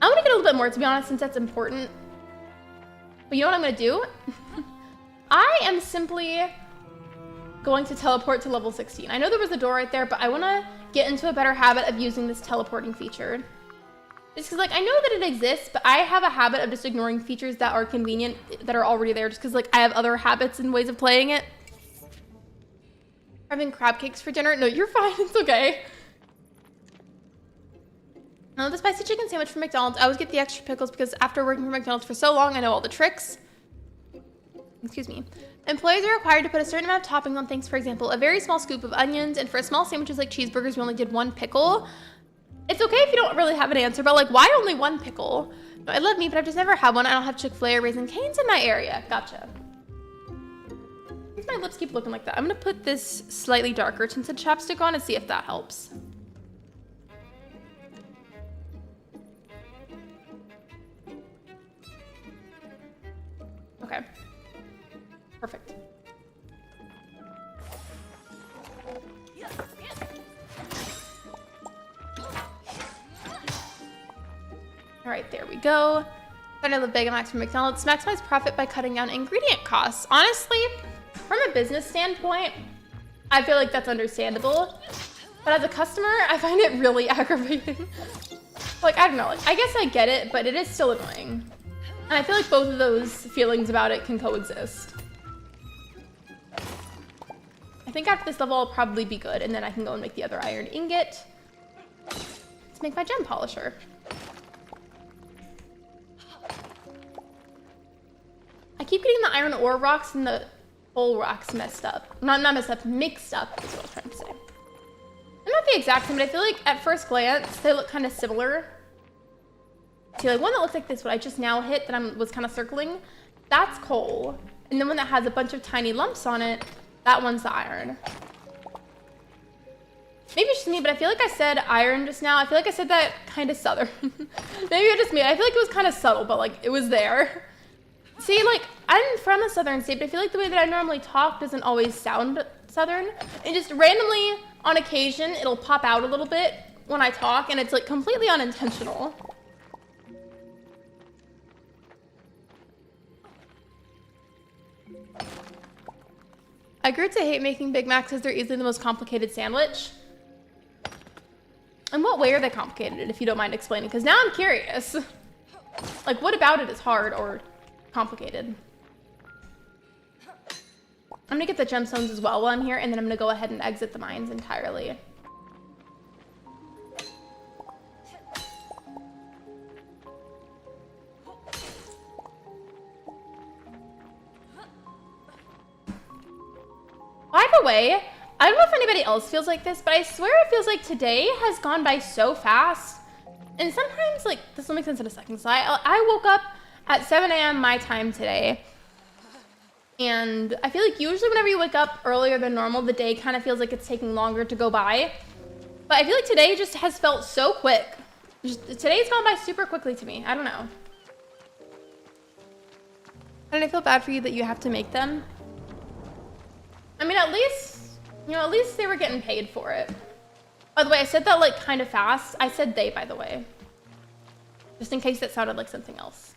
I'm going to get a little bit more, to be honest, since that's important. But you know what I'm going to do? I am simply going to teleport to level 16. I know there was a door right there, but I want to get into a better habit of using this teleporting feature. Just because, like, I know that it exists, but I have a habit of just ignoring features that are convenient, that are already there, just because, like, I have other habits and ways of playing it. Having crab cakes for dinner? No, you're fine. It's okay. No, the spicy chicken sandwich from McDonald's. I always get the extra pickles because after working for McDonald's for so long, I know all the tricks. Excuse me. Employees are required to put a certain amount of toppings on things. For example, a very small scoop of onions, and for small sandwiches like cheeseburgers, we only did 1 pickle. It's okay if you don't really have an answer, but like, why only 1 pickle? No, I love meat, but I've just never had one. I don't have Chick-fil-A or Raising Cane's in my area. Gotcha. My lips keep looking like that. I'm gonna put this slightly darker tinted chapstick on and see if that helps. Okay. Perfect. All right, there we go. I love Big Macs from McDonald's. Maximize profit by cutting down ingredient costs. Honestly, from a business standpoint, I feel like that's understandable. But as a customer, I find it really aggravating. Like, I don't know. Like, I guess I get it, but it is still annoying. And I feel like both of those feelings about it can coexist. I think after this level, I'll probably be good, and then I can go and make the other iron ingot to make my gem polisher. I keep getting the iron ore rocks and the coal rocks messed up. Not messed up, mixed up is what I was trying to say. They're not the exact same, but I feel like at first glance, they look kind of similar. See, like one that looks like this, what I just now hit that I was kind of circling, that's coal. And then one that has a bunch of tiny lumps on it, that one's the iron. Maybe it's just me, but I feel like I said iron just now. I feel like I said that kind of southern. Maybe it's just me. I feel like it was kind of subtle, but like it was there. See, like, I'm from a southern state, but I feel like the way that I normally talk doesn't always sound southern. And just randomly, on occasion, it'll pop out a little bit when I talk, and it's like completely unintentional. I grew to hate making Big Macs as they're easily the most complicated sandwich. In what way are they complicated, if you don't mind explaining? Because now I'm curious. Like, what about it is hard or complicated? I'm gonna get the gemstones as well while I'm here, and then I'm gonna go ahead and exit the mines entirely. By the way, I don't know if anybody else feels like this, but I swear it feels like today has gone by so fast. And sometimes, like, this will make sense in a second. So I woke up at 7 a.m. my time today. And I feel like usually whenever you wake up earlier than normal, the day kind of feels like it's taking longer to go by. But I feel like today just has felt so quick. Today's gone by super quickly to me. I don't know. And I feel bad for you that you have to make them. I mean, at least, you know, at least they were getting paid for it. By the way, I said that like kind of fast. I said they, by the way. Just in case that sounded like something else.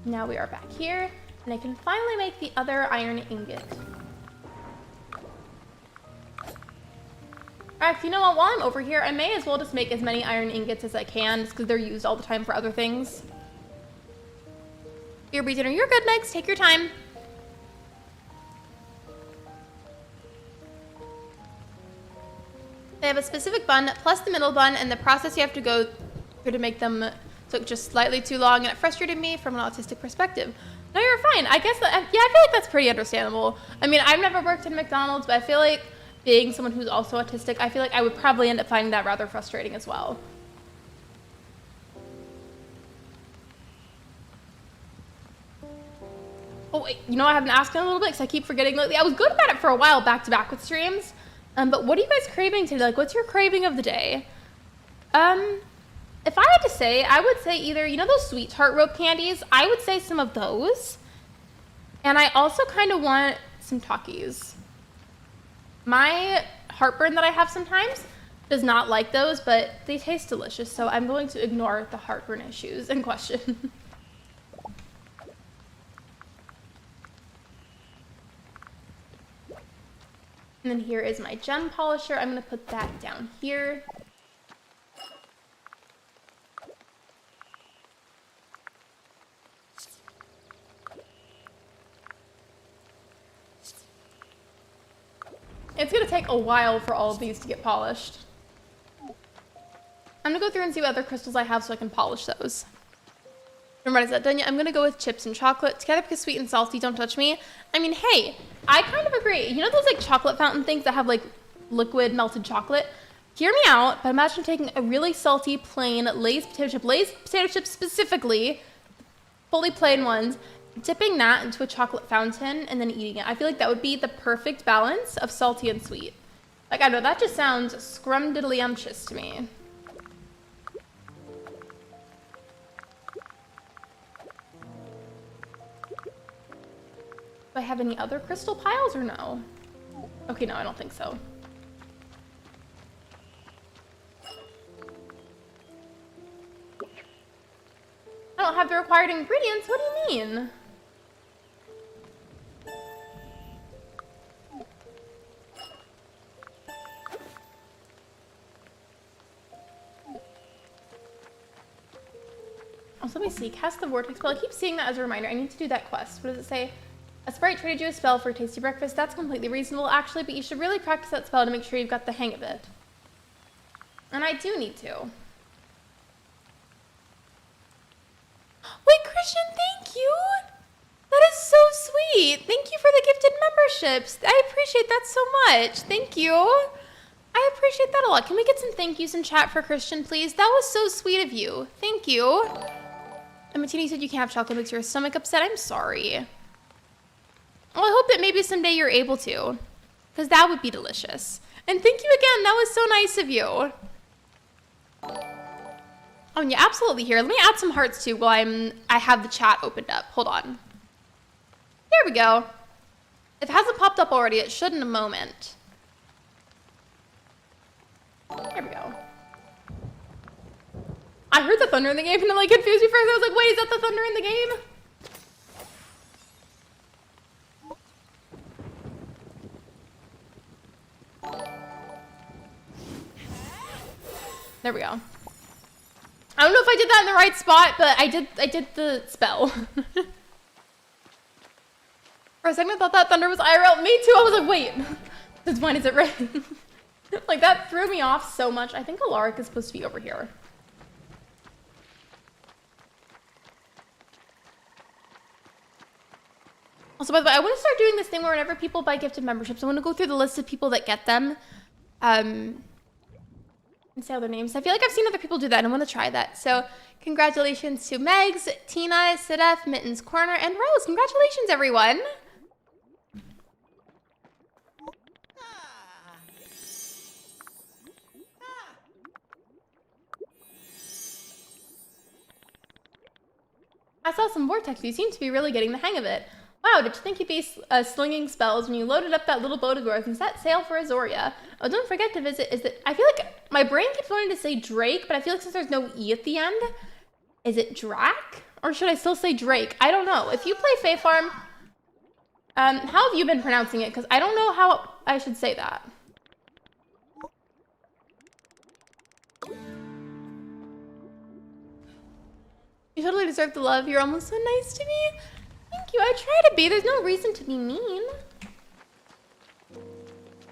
Now we are back here, and I can finally make the other iron ingot. Alright, you know what, while I'm over here, I may as well just make as many iron ingots as I can, just because they're used all the time for other things. Here, dinner, you're good, Megs, take your time. They have a specific bun, plus the middle bun, and the process you have to go through to make them took just slightly too long, and it frustrated me from an autistic perspective. No, you're fine. I guess that, yeah, I feel like that's pretty understandable. I mean, I've never worked in McDonald's, but I feel like being someone who's also autistic, I feel like I would probably end up finding that rather frustrating as well. Oh, wait, you know, I haven't asked in a little bit because I keep forgetting lately. I was good about it for a while back to back with streams. But what are you guys craving today? Like, what's your craving of the day? If I had to say, I would say either, you know those sweetheart rope candies? I would say some of those. And I also kind of want some Takis. My heartburn that I have sometimes does not like those, but they taste delicious, so I'm going to ignore the heartburn issues in question. And then here is my gem polisher. I'm gonna put that down here. It's gonna take a while for all of these to get polished. I'm gonna go through and see what other crystals I have so I can polish those. Remember, is that done yet? I'm gonna go with chips and chocolate together because sweet and salty don't touch me. I mean, hey, I kind of agree. You know those like chocolate fountain things that have like liquid melted chocolate? Hear me out, but imagine taking a really salty, plain Lay's potato chip specifically, fully plain ones, dipping that into a chocolate fountain and then eating it. I feel like that would be the perfect balance of salty and sweet. Like, I know, that just sounds scrumdiddlyumptious to me. Do I have any other crystal piles or no? Okay, no, I don't think so. I don't have the required ingredients. What do you mean? Also, let me see. Cast the vortex spell. I keep seeing that as a reminder. I need to do that quest. What does it say? A sprite traded you a spell for a tasty breakfast. That's completely reasonable, actually, but you should really practice that spell to make sure you've got the hang of it. And I do need to. Wait, Christian, thank you! That is so sweet! Thank you for the gifted memberships! I appreciate that so much! Thank you! I appreciate that a lot. Can we get some thank yous in chat for Christian, please? That was so sweet of you. Thank you. And Martina, you said you can't have chocolate, makes your stomach upset. I'm sorry. Well, I hope that maybe someday you're able to, because that would be delicious. And thank you again. That was so nice of you. Oh, and yeah, absolutely here. Let me add some hearts too while I have the chat opened up. Hold on. There we go. If it hasn't popped up already, it should in a moment. There we go. I heard the thunder in the game and it like confused me first. I was like, wait, is that the thunder in the game? There we go. I don't know if I did that in the right spot, but I did the spell. For a second I thought that thunder was IRL. Me too. I was like, wait, since when is it raining? Like, that threw me off so much. I think a lurk is supposed to be over here. Also, by the way, I want to start doing this thing where whenever people buy gifted memberships, I want to go through the list of people that get them. And say other names. I feel like I've seen other people do that, and I want to try that. So, congratulations to Megs, Tina, Sidef, Mittens Corner, and Rose. Congratulations, everyone! I saw some vortex. You seem to be really getting the hang of it. Wow, did you think you'd be slinging spells when you loaded up that little boat of yours and set sail for Azoria? Oh, don't forget to visit, I feel like my brain keeps wanting to say Drake, but I feel like since there's no E at the end, is it Drac? Or should I still say Drake? I don't know. If you play Fae Farm, how have you been pronouncing it? Because I don't know how I should say that. You totally deserve the love. You're almost so nice to me. Thank you. I try to be. There's no reason to be mean.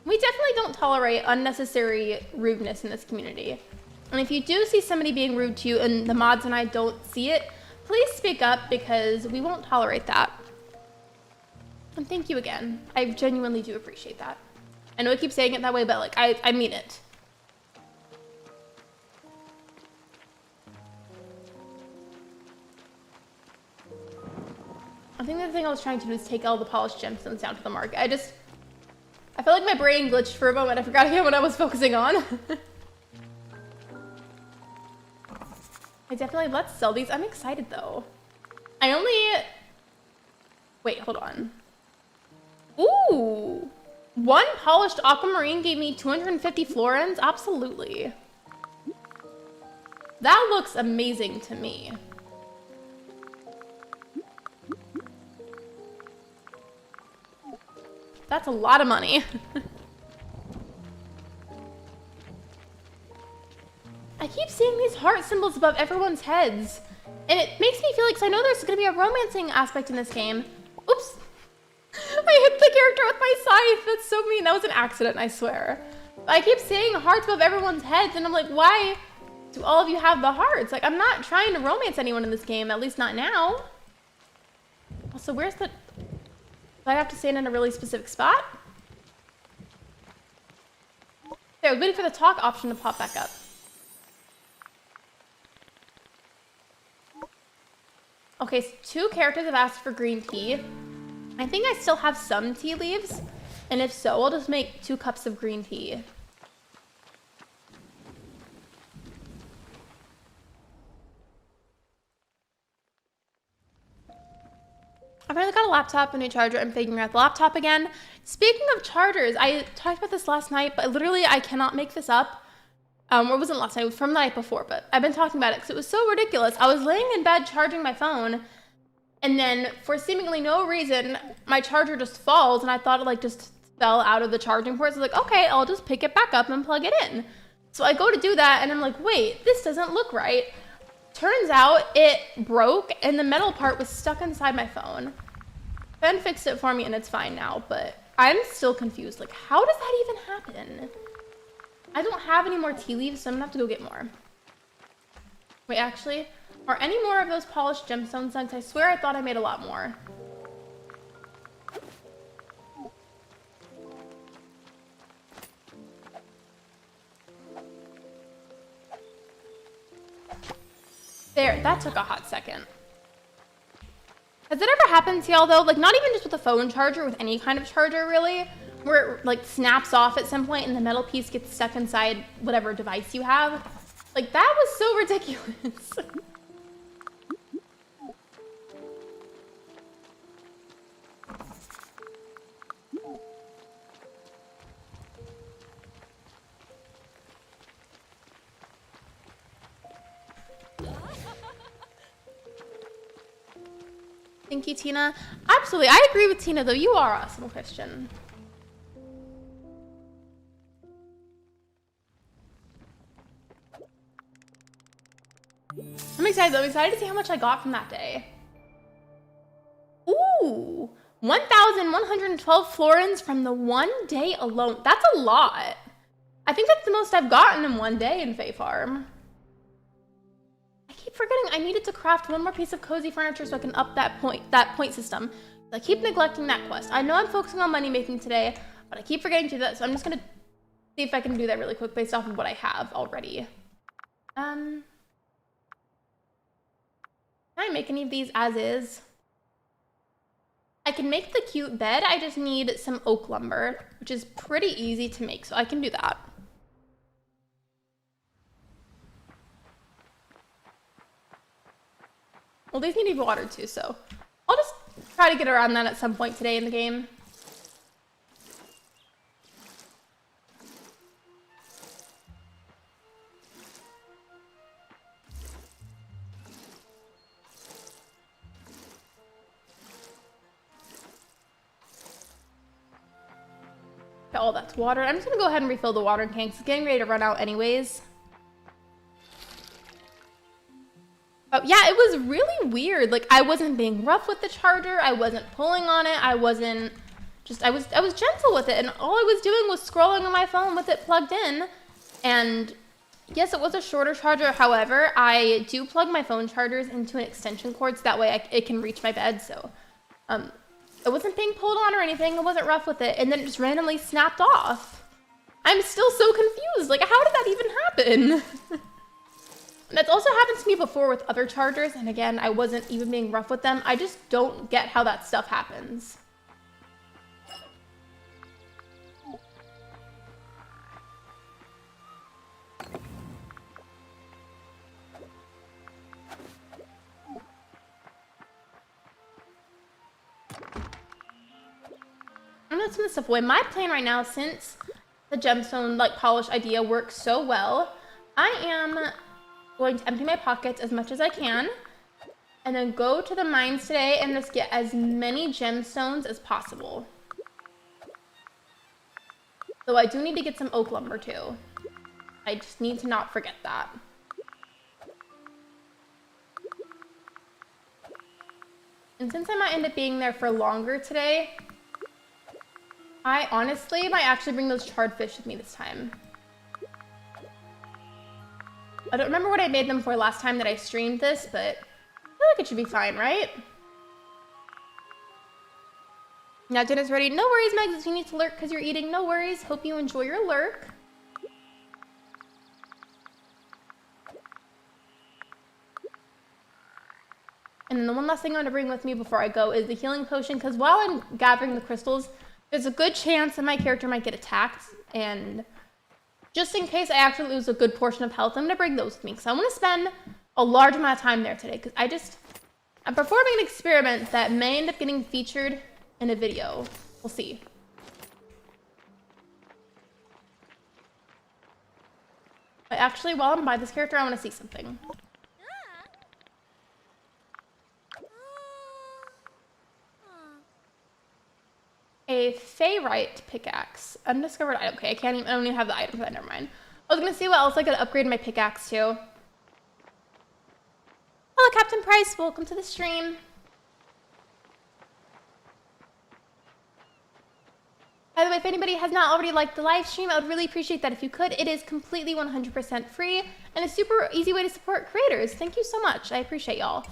We definitely don't tolerate unnecessary rudeness in this community. And if you do see somebody being rude to you and the mods and I don't see it, please speak up because we won't tolerate that. And thank you again. I genuinely do appreciate that. I know I keep saying it that way, but like I mean it. I think the thing I was trying to do is take all the polished gemstones down to the market. I felt like my brain glitched for a moment. I forgot again what I was focusing on. Let's sell these. I'm excited though. Wait, hold on. Ooh. One polished aquamarine gave me 250 florins? Absolutely. That looks amazing to me. That's a lot of money. heart symbols above everyone's heads. And it makes me feel like, 'cause I know there's gonna be a romancing aspect in this game. Oops. I hit the character with my scythe. That's so mean. That was an accident, I swear. I keep saying hearts above everyone's heads, and I'm like, why do all of you have the hearts? Like, I'm not trying to romance anyone in this game, at least not now. Also, where's the... Do I have to stand in a really specific spot? There, I was waiting for the talk option to pop back up. Okay, so 2 characters have asked for green tea. I think I still have some tea leaves, and if so, I'll just make 2 cups of green tea. I finally got a laptop, a new charger. I'm figuring out the laptop again. Speaking of chargers, I talked about this last night, but literally I cannot make this up. Or it wasn't last night, it was from the night before, but I've been talking about it because it was so ridiculous. I was laying in bed charging my phone, and then for seemingly no reason, my charger just falls, and I thought it like just fell out of the charging port. So I was like, okay, I'll just pick it back up and plug it in. So I go to do that, and I'm like, wait, this doesn't look right. Turns out it broke, and the metal part was stuck inside my phone. Ben fixed it for me, and it's fine now, but I'm still confused. Like, how does that even happen? I don't have any more tea leaves, so I'm gonna have to go get more. Wait, actually, are any more of those polished gemstone nugs? I swear I thought I made a lot more. There, that took a hot second. Has it ever happened to y'all though? Like, not even just with a phone charger, with any kind of charger really, where it like snaps off at some point and the metal piece gets stuck inside whatever device you have. Like, that was so ridiculous. Thank you, Tina. Absolutely, I agree with Tina though. You are awesome, Christian. I'm excited though. I'm excited to see how much I got from that day. Ooh, 1,112 florins from the one day alone. That's a lot. I think that's the most I've gotten in one day in Fae Farm. I keep forgetting I needed to craft one more piece of cozy furniture so I can up that point system. I keep neglecting that quest. I know I'm focusing on money making today, but I keep forgetting to do that, so I'm just gonna see if I can do that really quick based off of what I have already. Can I make any of these as is? I can make the cute bed, I just need some oak lumber, which is pretty easy to make, so I can do that. Well, these need to be watered too, so I'll just try to get around that at some point today in the game. Okay, all that's water. I'm just gonna go ahead and refill the watering tanks. It's getting ready to run out anyways. Oh, yeah, it was really weird. Like, I wasn't being rough with the charger. I wasn't pulling on it. I was gentle with it. And all I was doing was scrolling on my phone with it plugged in. And yes, it was a shorter charger. However, I do plug my phone chargers into an extension cord so that way it can reach my bed. So, it wasn't being pulled on or anything. I wasn't rough with it. And then it just randomly snapped off. I'm still so confused. Like, how did that even happen? That's also happened to me before with other chargers, and again, I wasn't even being rough with them. I just don't get how that stuff happens. I'm gonna put this stuff away. My plan right now, since the gemstone like polish idea works so well, I am going to empty my pockets as much as I can and then go to the mines today and just get as many gemstones as possible. So I do need to get some oak lumber too. I just need to not forget that. And since I might end up being there for longer today, I honestly might actually bring those charred fish with me this time. I don't remember what I made them for last time that I streamed this, but I feel like it should be fine, right? Now dinner's ready. No worries, Megs, if you need to lurk because you're eating. No worries. Hope you enjoy your lurk. And then the one last thing I'm going to bring with me before I go is the healing potion, because while I'm gathering the crystals, there's a good chance that my character might get attacked, and just in case I actually lose a good portion of health, I'm going to bring those with me, because I want to spend a large amount of time there today, because I'm performing an experiment that may end up getting featured in a video. We'll see. But actually, while I'm by this character, I want to see something. A Fae pickaxe. Undiscovered item. Okay, I don't even have the item for that. Never mind. I was gonna see what else I could upgrade my pickaxe to. Hello, Captain Price. Welcome to the stream. By the way, if anybody has not already liked the live stream, I would really appreciate that if you could. It is completely 100% free and a super easy way to support creators. Thank you so much. I appreciate y'all.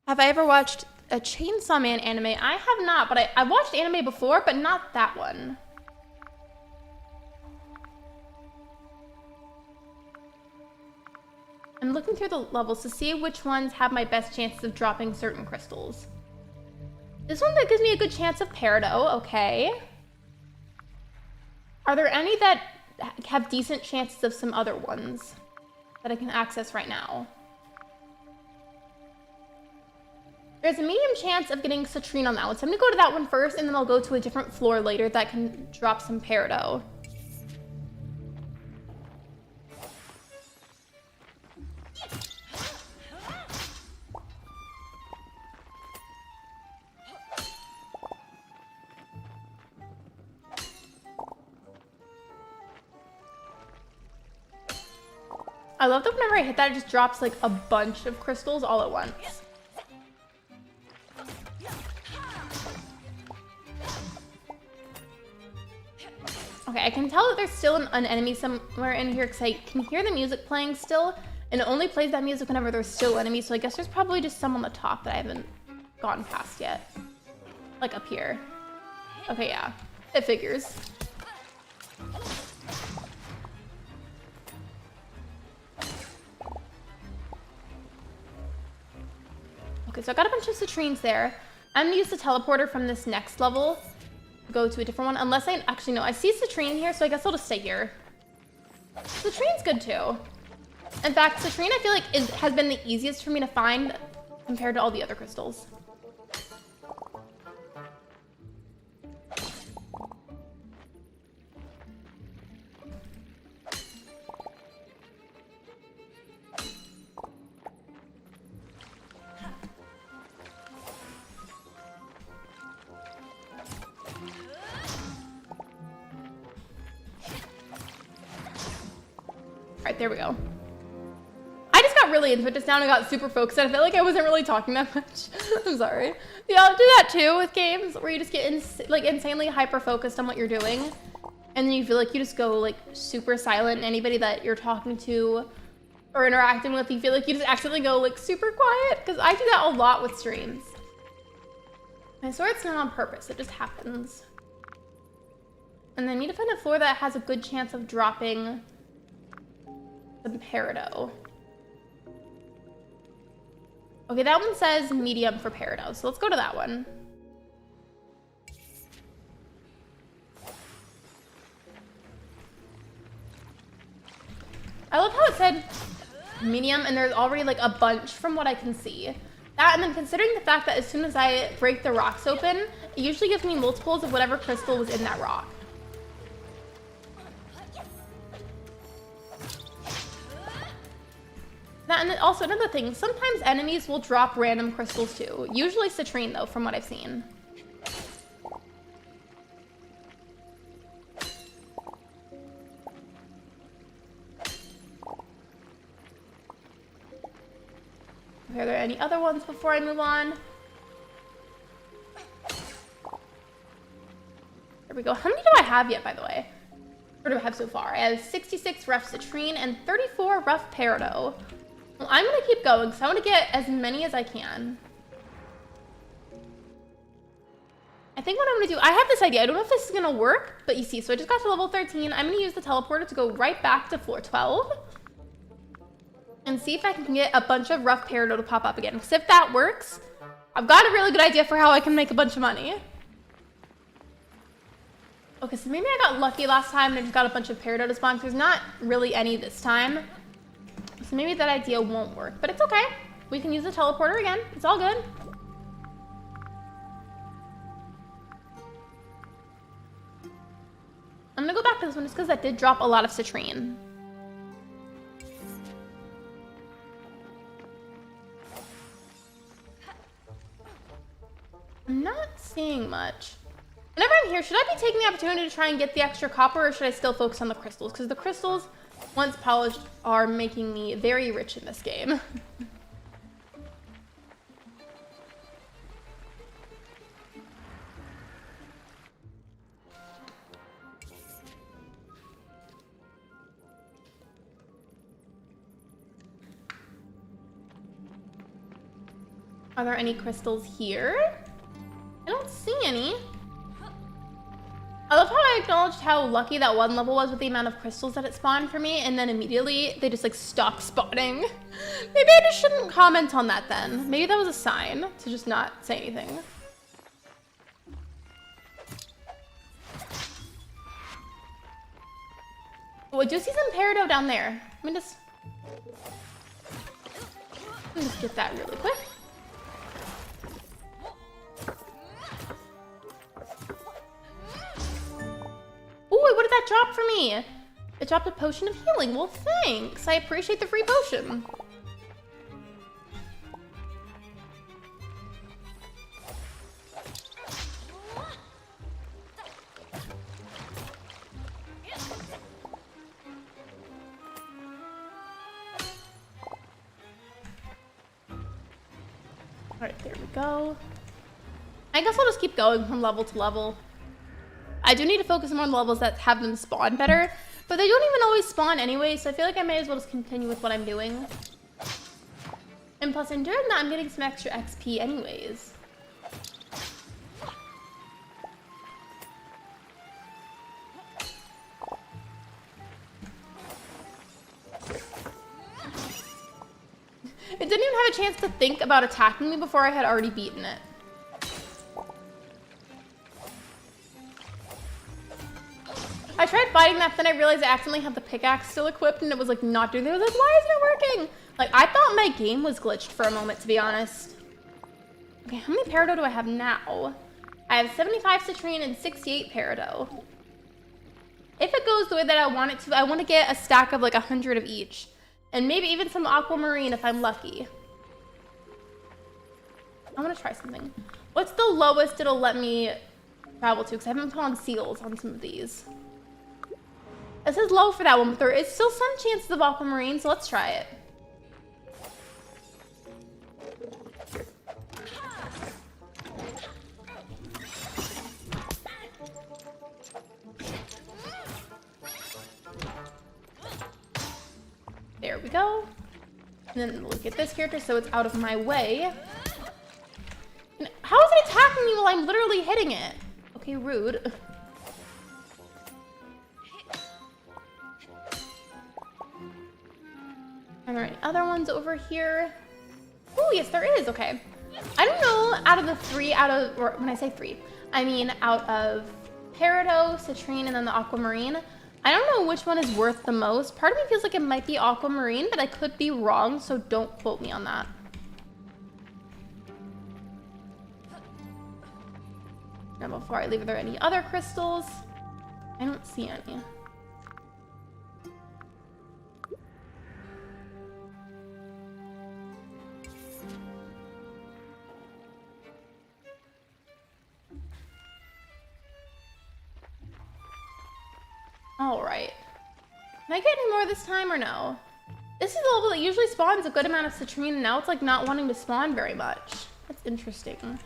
Have I ever watched a Chainsaw Man anime? I have not, but I watched anime before, but not that one. I'm looking through the levels to see which ones have my best chances of dropping certain crystals. This one that gives me a good chance of Peridot, okay. Are there any that have decent chances of some other ones that I can access right now? There's a medium chance of getting citrine on that one, so I'm gonna go to that one first, and then I'll go to a different floor later that can drop some Peridot. I love that whenever I hit that, it just drops like a bunch of crystals all at once. Okay, I can tell that there's still an enemy somewhere in here because I can hear the music playing still, and it only plays that music whenever there's still enemies, so I guess there's probably just some on the top that I haven't gotten past yet. Like up here. Okay, yeah. It figures. Okay, so I got a bunch of citrines there. I'm gonna use the teleporter from this next level. Go to a different one, unless I actually no, I see citrine here, so I guess I'll just stay here. Citrine's good too. In fact, citrine I feel like has been the easiest for me to find compared to all the other crystals. Alright, there we go. I just got really into it just now and I got super focused. I felt like I wasn't really talking that much. I'm sorry. Yeah, I'll do that too with games where you just get insanely hyper-focused on what you're doing. And then you feel like you just go like super silent, and anybody that you're talking to or interacting with, you feel like you just accidentally go like super quiet. Because I do that a lot with streams. I swear it's not on purpose, it just happens. And then I need to find a floor that has a good chance of dropping some Peridot. Okay, that one says medium for Peridot, so let's go to that one. I love how it said medium and there's already like a bunch from what I can see. That, and then considering the fact that as soon as I break the rocks open, it usually gives me multiples of whatever crystal was in that rock. And then also another thing, sometimes enemies will drop random crystals too. Usually citrine though, from what I've seen. Are there any other ones before I move on? There we go. How many do I have yet, by the way? What do I have so far? I have 66 rough citrine and 34 rough peridot. Well, I'm gonna keep going because I want to get as many as I can. I think what I'm gonna do, I have this idea. I don't know if this is gonna work, but you see, so I just got to level 13. I'm gonna use the teleporter to go right back to floor 12 and see if I can get a bunch of rough peridot to pop up again. Because if that works, I've got a really good idea for how I can make a bunch of money. Okay, so maybe I got lucky last time and I just got a bunch of peridot to spawn. There's not really any this time. So maybe that idea won't work, but it's okay. We can use the teleporter again. It's all good. I'm gonna go back to this one just because that did drop a lot of citrine. I'm not seeing much. Whenever I'm here, should I be taking the opportunity to try and get the extra copper, or should I still focus on the crystals? Because the crystals, once polished, are making me very rich in this game. Are there any crystals here? I don't see any. I love how I acknowledged how lucky that one level was with the amount of crystals that it spawned for me, and then immediately they just like stopped spawning. Maybe I just shouldn't comment on that then. Maybe that was a sign to just not say anything. Oh, I do see some peridot down there. Let me just get that really quick. Ooh, what did that drop for me? It dropped a potion of healing. Well, thanks. I appreciate the free potion. All right, there we go. I guess I'll just keep going from level to level. I do need to focus more on levels that have them spawn better, but they don't even always spawn anyway, so I feel like I may as well just continue with what I'm doing. And plus, in doing that, I'm getting some extra XP anyways. It didn't even have a chance to think about attacking me before I had already beaten it. I tried fighting that, then I realized I accidentally had the pickaxe still equipped and it was like not doing it. I was like, why isn't it working? Like, I thought my game was glitched for a moment, to be honest. Okay, how many peridot do I have now? I have 75 citrine and 68 peridot. If it goes the way that I want it to, I want to get a stack of like 100 of each. And maybe even some aquamarine if I'm lucky. I want to try something. What's the lowest it'll let me travel to? Because I haven't put on seals on some of these. It says low for that one, but there is still some chances of aquamarine, so let's try it. There we go. And then look at this character so it's out of my way. And how is it attacking me while I'm literally hitting it? Okay, rude. Are there any other ones over here? Oh, yes, there is. Okay. I don't know out of the three, or when I say three, I mean out of peridot, citrine, and then the aquamarine. I don't know which one is worth the most. Part of me feels like it might be aquamarine, but I could be wrong, so don't quote me on that. Now, before I leave, are there any other crystals? I don't see any. All right. Can I get any more this time or no? This is the level that usually spawns a good amount of citrine, and now it's like not wanting to spawn very much. That's interesting.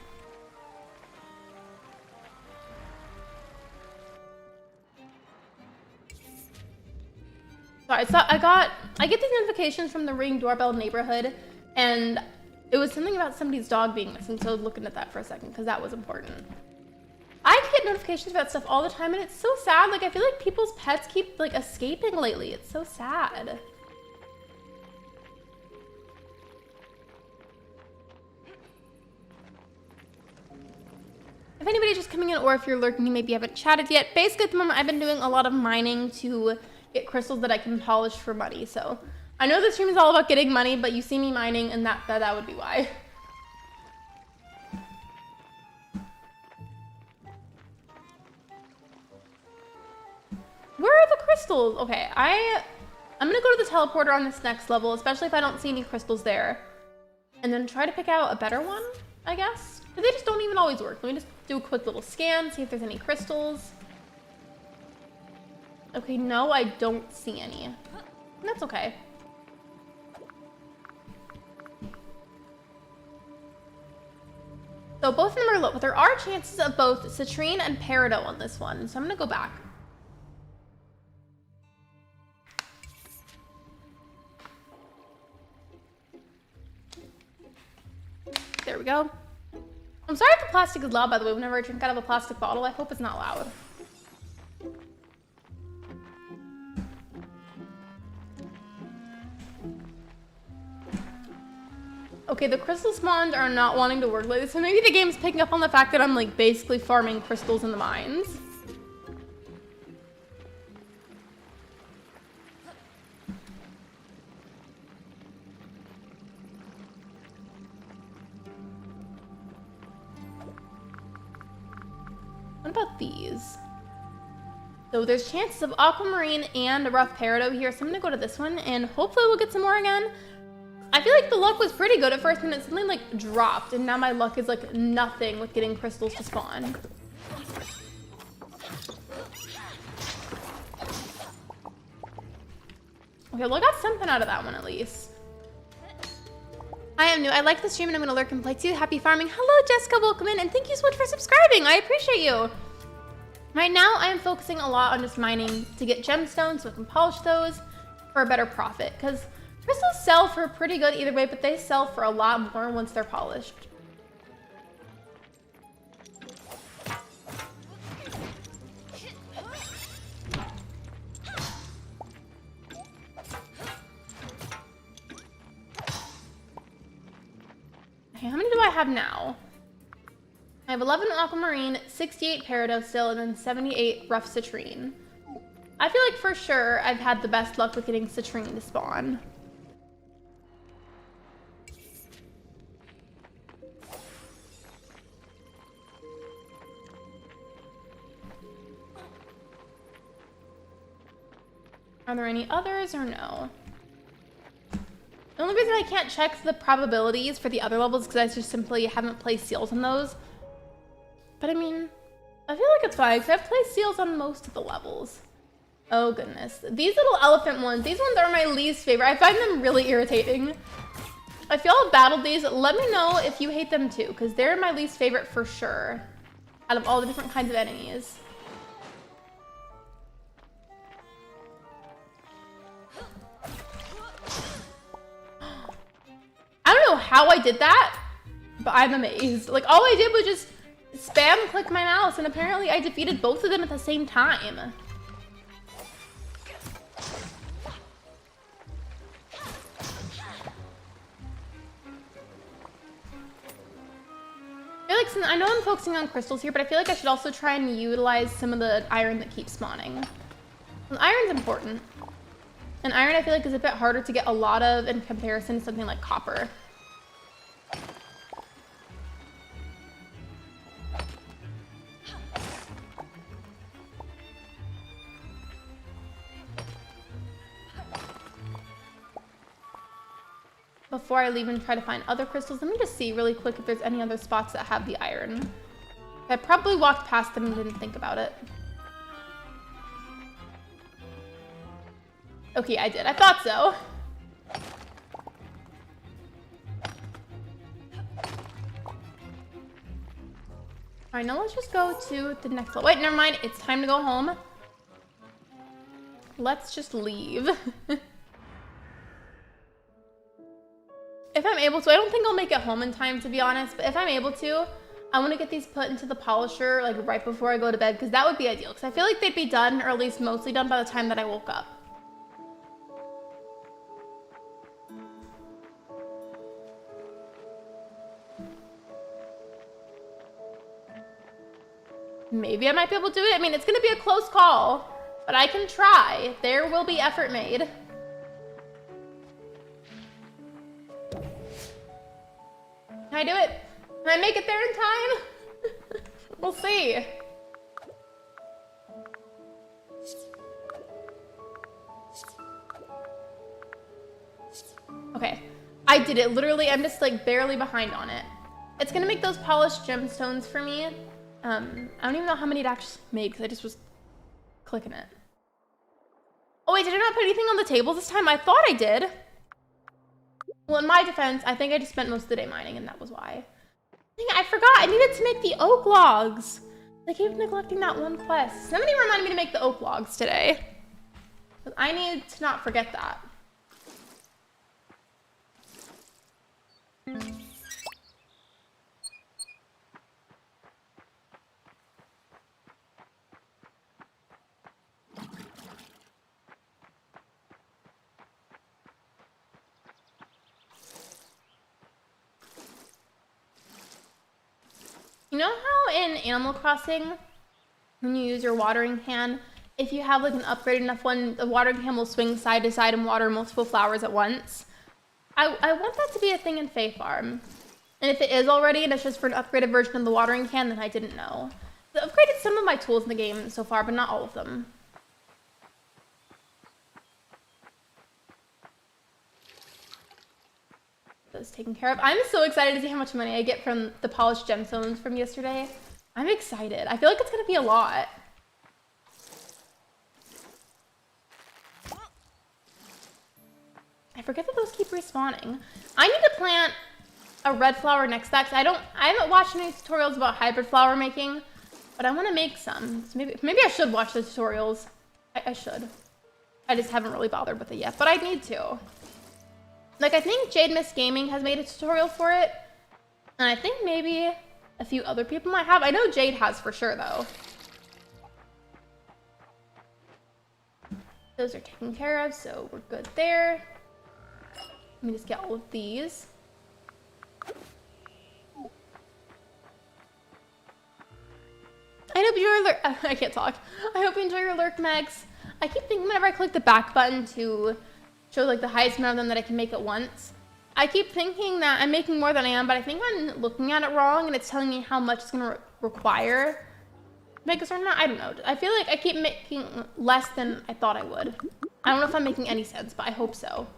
Sorry, so I get these notifications from the Ring Doorbell neighborhood, and it was something about somebody's dog being missing, so I was looking at that for a second, because that was important. I get notifications about stuff all the time, and it's so sad. Like, I feel like people's pets keep, like, escaping lately. It's so sad. If anybody's just coming in, or if you're lurking, you maybe haven't chatted yet. Basically, at the moment, I've been doing a lot of mining to get crystals that I can polish for money. So, I know this stream is all about getting money, but you see me mining, and that would be why. Where are the crystals? Okay, I'm gonna go to the teleporter on this next level, especially if I don't see any crystals there. And then try to pick out a better one, I guess. But they just don't even always work. Let me just do a quick little scan, see if there's any crystals. Okay, no, I don't see any. That's okay. So both of them are low, but there are chances of both citrine and peridot on this one. So I'm gonna go back. There we go. I'm sorry if the plastic is loud, by the way, whenever I drink out of a plastic bottle. I hope it's not loud. Okay, the crystal spawns are not wanting to work lately, so maybe the game's picking up on the fact that I'm like basically farming crystals in the mines. What about these? So there's chances of aquamarine and a rough peridot here, so I'm gonna go to this one and hopefully we'll get some more again. I feel like the luck was pretty good at first and it suddenly like dropped, and now my luck is like nothing with getting crystals to spawn. Okay, well I got something out of that one at least. I am new. I like the stream and I'm gonna lurk and play too. Happy farming. Hello Jessica, welcome in, and thank you so much for subscribing. I appreciate you. Right now I am focusing a lot on just mining to get gemstones so I can polish those for a better profit, because crystals sell for pretty good either way, but they sell for a lot more once they're polished. Okay, how many do I have now? I have 11 aquamarine, 68 peridot still, and then 78 rough citrine. I feel like for sure I've had the best luck with getting citrine to spawn. Are there any others or no? The only reason I can't check the probabilities for the other levels is because I just simply haven't placed seals on those. But I mean, I feel like it's fine because I've placed seals on most of the levels. Oh goodness. These little elephant ones, these ones are my least favorite. I find them really irritating. If y'all have battled these, let me know if you hate them too, because they're my least favorite for sure out of all the different kinds of enemies. I don't know how I did that, but I'm amazed. Like, all I did was just spam click my mouse, and apparently I defeated both of them at the same time. I feel like, I know I'm focusing on crystals here, but I feel like I should also try and utilize some of the iron that keeps spawning. And iron's important. And iron I feel like is a bit harder to get a lot of in comparison to something like copper. Before I leave and try to find other crystals, let me just see really quick if there's any other spots that have the iron. I probably walked past them and didn't think about it. Okay, I did. I thought so. All right, now let's just go to the next level. Wait, never mind. It's time to go home. Let's just leave. If I'm able to, I don't think I'll make it home in time, to be honest, but if I'm able to, I want to get these put into the polisher like right before I go to bed, because that would be ideal, because I feel like they'd be done, or at least mostly done, by the time that I woke up. Maybe I might be able to do it. I mean, it's going to be a close call, but I can try. There will be effort made. Can I do it? Can I make it there in time? We'll see. Okay, I did it. Literally, I'm just like barely behind on it. It's gonna make those polished gemstones for me. I don't even know how many it actually made because I just was clicking it. Oh wait, did I not put anything on the table this time? I thought I did. Well, in my defense, I think I just spent most of the day mining, and that was why. I forgot, I needed to make the oak logs. I keep neglecting that one quest. Somebody reminded me to make the oak logs today. But I need to not forget that. You know how in Animal Crossing, when you use your watering can, if you have like an upgraded enough one, the watering can will swing side to side and water multiple flowers at once? I want that to be a thing in Fae Farm. And if it is already and it's just for an upgraded version of the watering can, then I didn't know. I've upgraded some of my tools in the game so far, but not all of them. That's taken care of. I'm so excited to see how much money I get from the polished gemstones from yesterday. I'm excited. I feel like it's gonna be a lot. I forget that those keep respawning. I need to plant a red flower next to that, because I haven't watched any tutorials about hybrid flower making, but I want to make some. So maybe I should watch the tutorials. I should. I just haven't really bothered with it yet, but I need to. Like, I think Jade Miss Gaming has made a tutorial for it, and I think maybe a few other people might have. I know Jade has for sure, though. Those are taken care of, so we're good there. Let me just get all of these. I hope you enjoy your I can't talk. I hope you enjoy your lurk, Megs. I keep thinking whenever I click the back button to show like the highest amount of them that I can make at once, I keep thinking that I'm making more than I am, but I think I'm looking at it wrong and it's telling me how much it's gonna require to make a certain amount. I don't know. I feel like I keep making less than I thought I would. I don't know if I'm making any sense, but I hope so.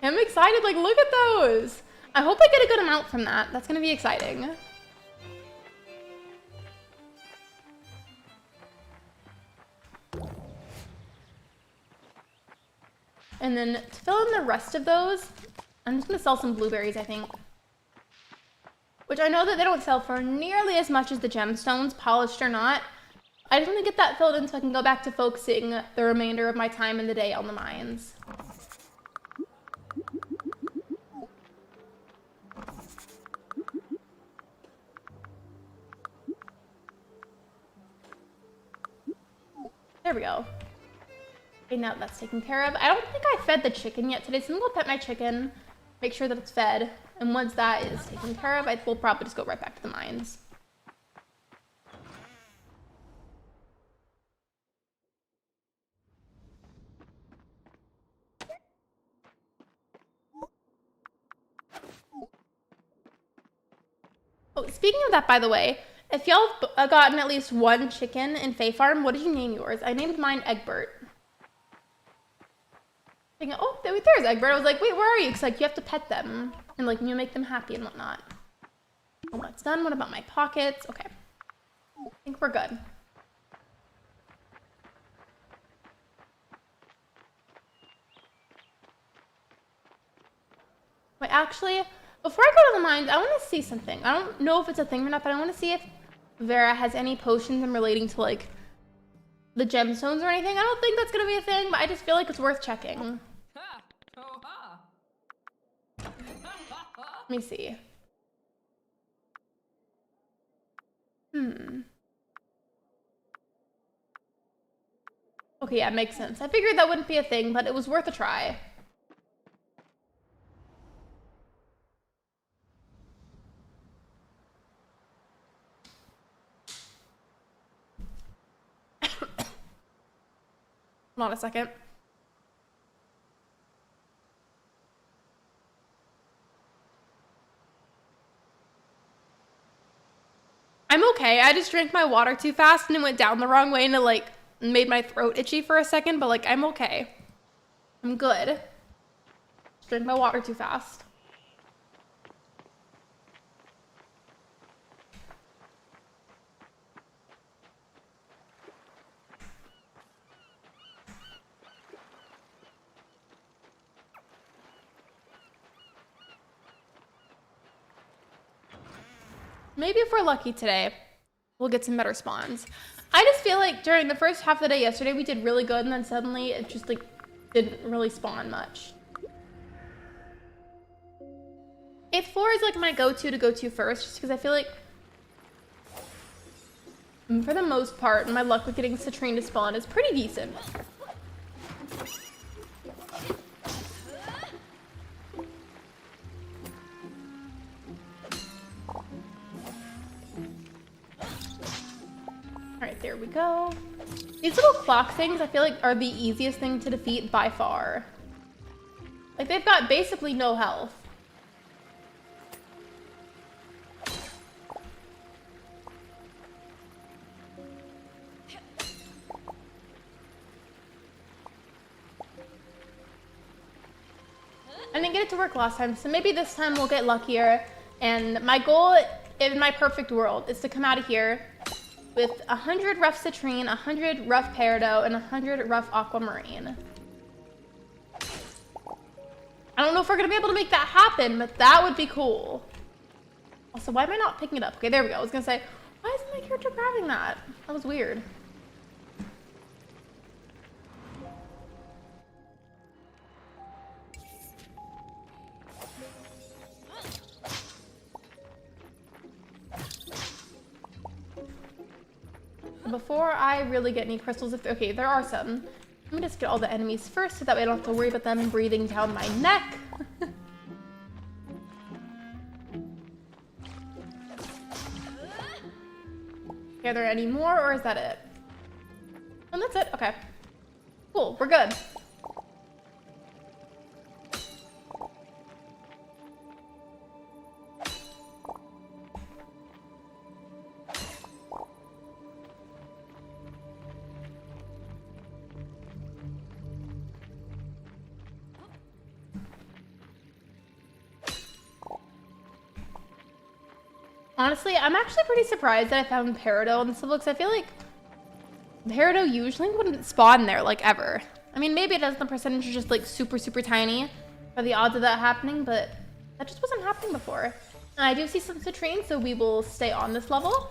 I'm excited, like, look at those. I hope I get a good amount from that. That's gonna be exciting. And then to fill in the rest of those, I'm just gonna sell some blueberries, I think. Which I know that they don't sell for nearly as much as the gemstones, polished or not. I just wanna get that filled in so I can go back to focusing the remainder of my time in the day on the mines. There we go. Okay, now that's taken care of. I don't think I fed the chicken yet today, so I'm gonna go pet my chicken, make sure that it's fed, and once that is taken care of, I will probably just go right back to the mines. Oh, speaking of that, by the way, if y'all have gotten at least one chicken in Fae Farm, what did you name yours? I named mine Egbert. Thinking, oh, there's Egbert. I was like, wait, where are you? Because like you have to pet them and like you make them happy and whatnot. Oh, that's done. What about my pockets? Okay, I think we're good. actually, before I go to the mines, I want to see something. I don't know if it's a thing or not, but I want to see if Vera has any potions in relating to like the gemstones or anything. I don't think that's gonna be a thing, but I just feel like it's worth checking. Let me see. Okay, yeah, makes sense. I figured that wouldn't be a thing, but it was worth a try. Hold on a second. I'm okay. I just drank my water too fast and it went down the wrong way and it like made my throat itchy for a second, but like I'm okay. I'm good. Just drank my water too fast. Maybe if we're lucky today, we'll get some better spawns. I just feel like during the first half of the day yesterday, we did really good, and then suddenly it just like didn't really spawn much. 8th floor is like my go-to first, just because I feel like for the most part, my luck with getting Citrine to spawn is pretty decent. Alright, there we go. These little clock things I feel like are the easiest thing to defeat by far. Like they've got basically no health. I didn't get it to work last time, so maybe this time we'll get luckier. And my goal in my perfect world is to come out of here with 100 rough citrine, 100 rough peridot, and 100 rough aquamarine. I don't know if we're gonna be able to make that happen, but that would be cool. Also, why am I not picking it up? Okay, there we go. I was gonna say, why isn't my character grabbing that? That was weird. Before I really get any crystals, okay, there are some. Let me just get all the enemies first so that way I don't have to worry about them breathing down my neck. Okay, are there any more or is that it? And that's it, okay. Cool, we're good. Honestly, I'm actually pretty surprised that I found peridot in this level because I feel like peridot usually wouldn't spawn there, like, ever. I mean, maybe it does, the percentage is just, like, super, super tiny for the odds of that happening, but that just wasn't happening before. And I do see some citrine, so we will stay on this level.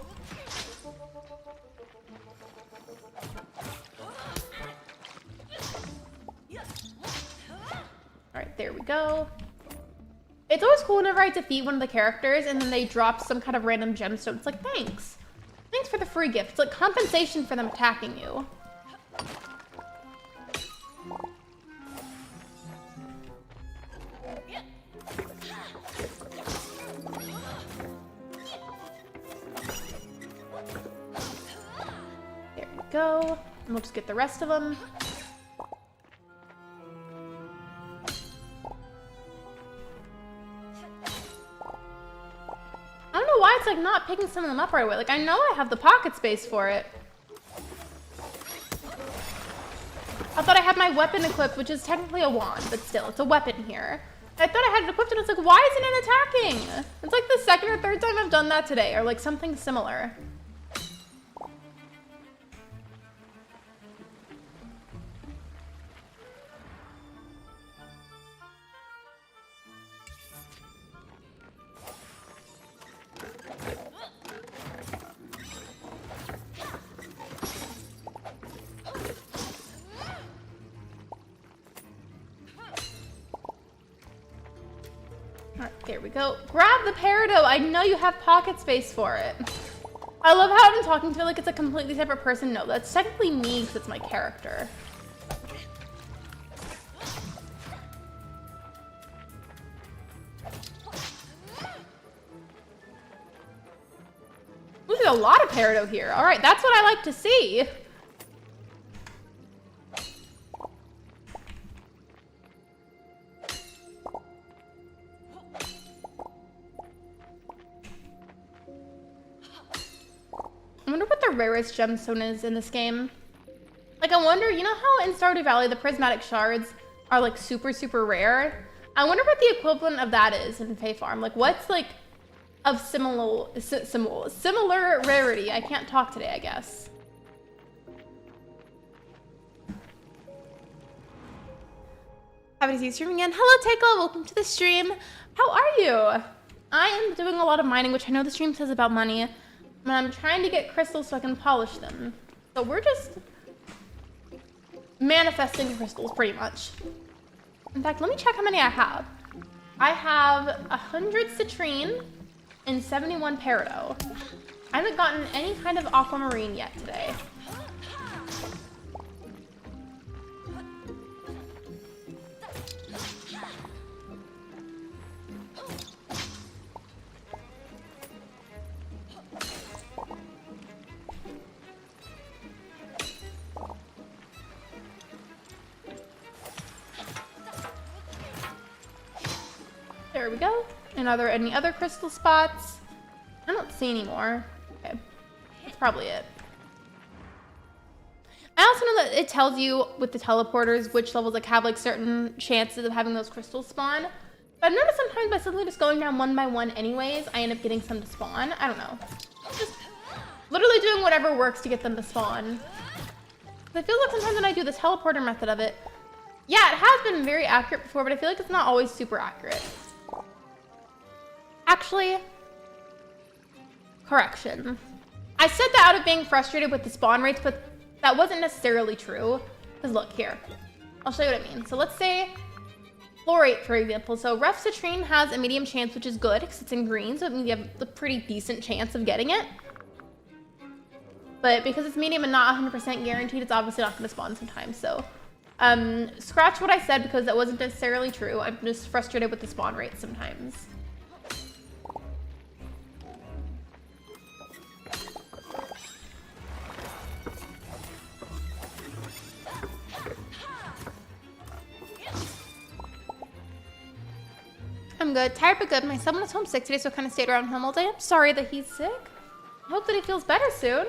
Alright, there we go. It's always cool whenever I defeat one of the characters and then they drop some kind of random gemstone. It's like, thanks. Thanks for the free gift. It's like compensation for them attacking you. There we go. And we'll just get the rest of them. I don't know why it's like not picking some of them up right away. Like I know I have the pocket space for it. I thought I had my weapon equipped, which is technically a wand, but still, it's a weapon here. I thought I had it equipped and it's like, why isn't it attacking? It's like the second or third time I've done that today, or like something similar. There we go. Grab the peridot. I know you have pocket space for it. I love how I'm talking to it like it's a completely separate person. No, that's technically me because it's my character. Ooh, there's a lot of peridot here. All right, that's what I like to see. I wonder what the rarest gemstone is in this game. Like, I wonder, you know how in Stardew Valley the prismatic shards are like super, super rare? I wonder what the equivalent of that is in Fae Farm. Like, what's like of similar rarity? I can't talk today, I guess. Happy to see you streaming again. Hello, Takeo. Welcome to the stream. How are you? I am doing a lot of mining, which I know the stream says about money. And I'm trying to get crystals so I can polish them. So we're just manifesting crystals pretty much. In fact, let me check how many I have. I have 100 citrine and 71 peridot. I haven't gotten any kind of aquamarine yet today. There we go. And are there any other crystal spots? I don't see any more. Okay, that's probably it. I also know that it tells you with the teleporters which levels like have like certain chances of having those crystals spawn. But I've noticed sometimes by simply just going down one by one anyways, I end up getting some to spawn. I don't know. Just literally doing whatever works to get them to spawn. I feel like sometimes when I do the teleporter method of it, yeah, it has been very accurate before, but I feel like it's not always super accurate. Actually, correction. I said that out of being frustrated with the spawn rates, but that wasn't necessarily true. Because look here, I'll show you what I mean. So let's say fluorite, for example. So rough citrine has a medium chance, which is good because it's in green, so it means you have a pretty decent chance of getting it. But because it's medium and not 100% guaranteed, it's obviously not going to spawn sometimes. So scratch what I said because that wasn't necessarily true. I'm just frustrated with the spawn rate sometimes. I'm good. Tired but good. My son was home sick today, so I kind of stayed around home all day. I'm sorry that he's sick. I hope that he feels better soon.